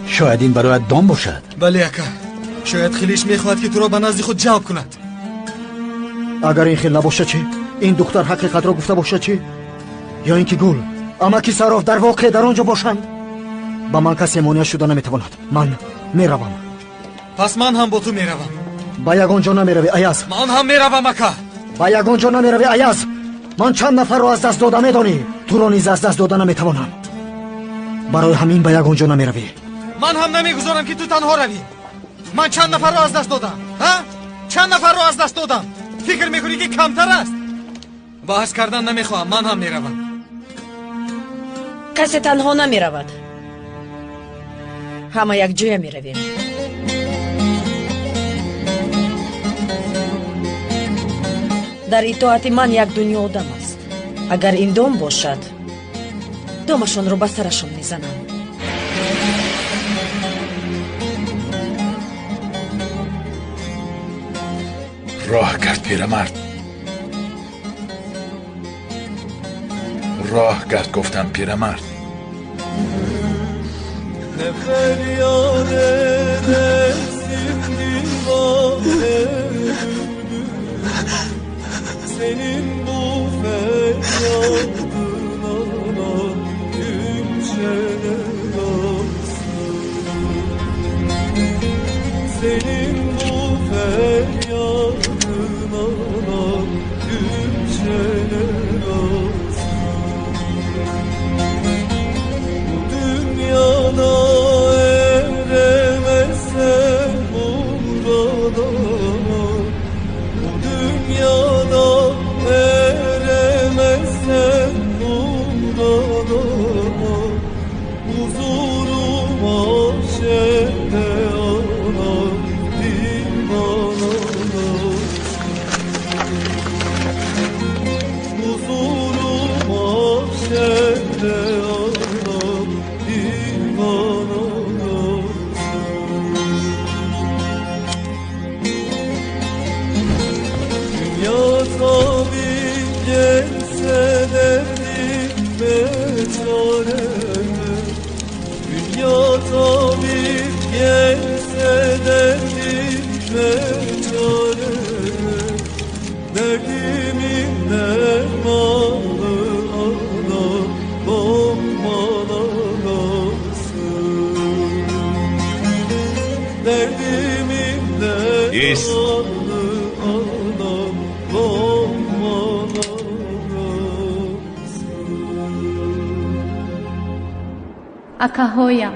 شاید این برایت دام باشد. بله اکا، شاید خیلیش میخواهد که تو را به نزد خود جلب کند. اگر این خیل نباشه چی؟ این دختر حقیقت را گفته باشه چی؟ یا اینکه گل اماکی صراف در واقع در آنجا باشند؟ با من کسی مانع شده نمیتواند. من میروم. پس من هم با تو میروم. با یگان جا نمیروی ایاز. من هم میروم اکا. با یگان جا نمیروی ایاز. من چند نفر رو از دست داده میدانی. تو رو نیز از دست داده نمیتوانم. برای همین با یگان جا نمیروی. من هم نمیگذارم که تو تنها روی. من چند نفر رو از دست دادم؟ ها؟ چند نفر رو از دست دادم؟ فکر میکنی که کمتر است؟ بحث کردن نمیخواهم. من هم میروم. کسی تنها نمیرود. همه یک جای میرویم. در اطاعت من یک دنیا آدم است. اگر این دام باشد دامشان رو به سرشان میزنم. راه کرد پیرمرد. راه کرد گفتم پیرمرد. Ne feryade dersin divane, senin bu feryadına gülşeler olsun. Senin bu feryadına gülşeler olsun. Bu dünyada eremezsen murada, bu dünyada eremezsen murada, huzuru mahşerde arar divana, huzuru mahşerde arar divana. Dünya tabip gelse derdime çare, dünya tabip gelse derdime çare, derdimin dermanı ana bombalar olsun. Derdimin dermanı ana bombalar акаҳоям,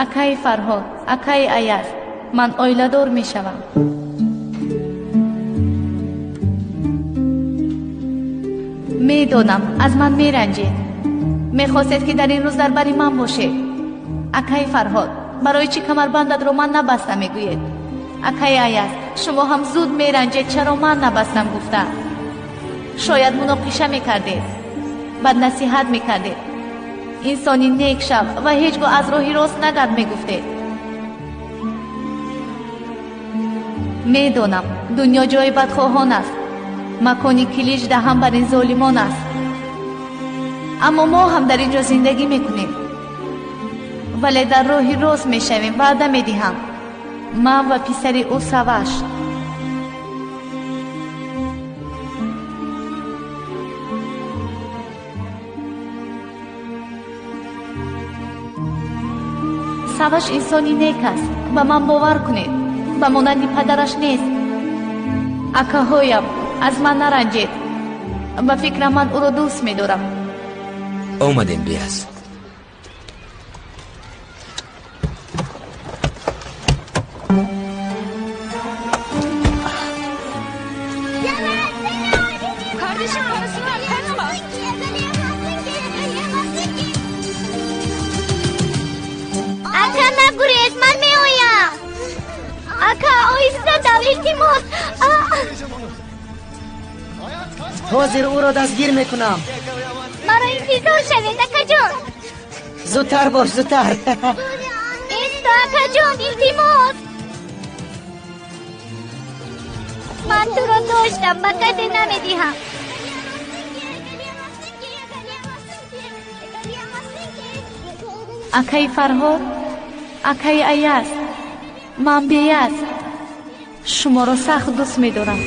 акаи Фарҳод, акаи Аяз, ман оиладор мешавам. медонам аз ман меранҷед. мехостед ки дар ин рӯз дар бари ман бошед. акаи Фарҳод, барои чӣ камарбандатро ман набаста мегӯед? акаи Аяз, шумо ҳам зуд меранҷед чаро ман набастам гуфта. шояд муноқиша мекардед, баднасиҳат мекардед, инсони нек шав ва ҳеҷ гоҳ аз роҳи рост нагард мегуфтед. медонам дунё ҷои бадхоҳон аст, макони килиш даҳам бар ин золимон аст. аммо мо ҳам дар ин ҷо зиндагӣ мекунем, вале дар роҳи рост мешавем. ваъда медиҳам, ман ва писари ӯ Саваш. саваш инсони нек аст, ба ман бовар кунед, ба монанди падараш нест. акаҳоям, аз ман наранҷед, ба фикрам ман ӯро дӯст медорам. омадем биаз. Kardeşim parasını ver, kaçma. Aka nagurez, man meoyam. Aka oyistadam, iltimos. حاضر او را دستگیر میکنم. مرا انتظار شوید اکا جان. زودتر باش زودتر. ایستا اکا جان، التماس. من تو را داشتم و قد نمیدیم. اکای فرهاد، اکای ایاز، من بیاز، شما را سخت دوست می‌دارم.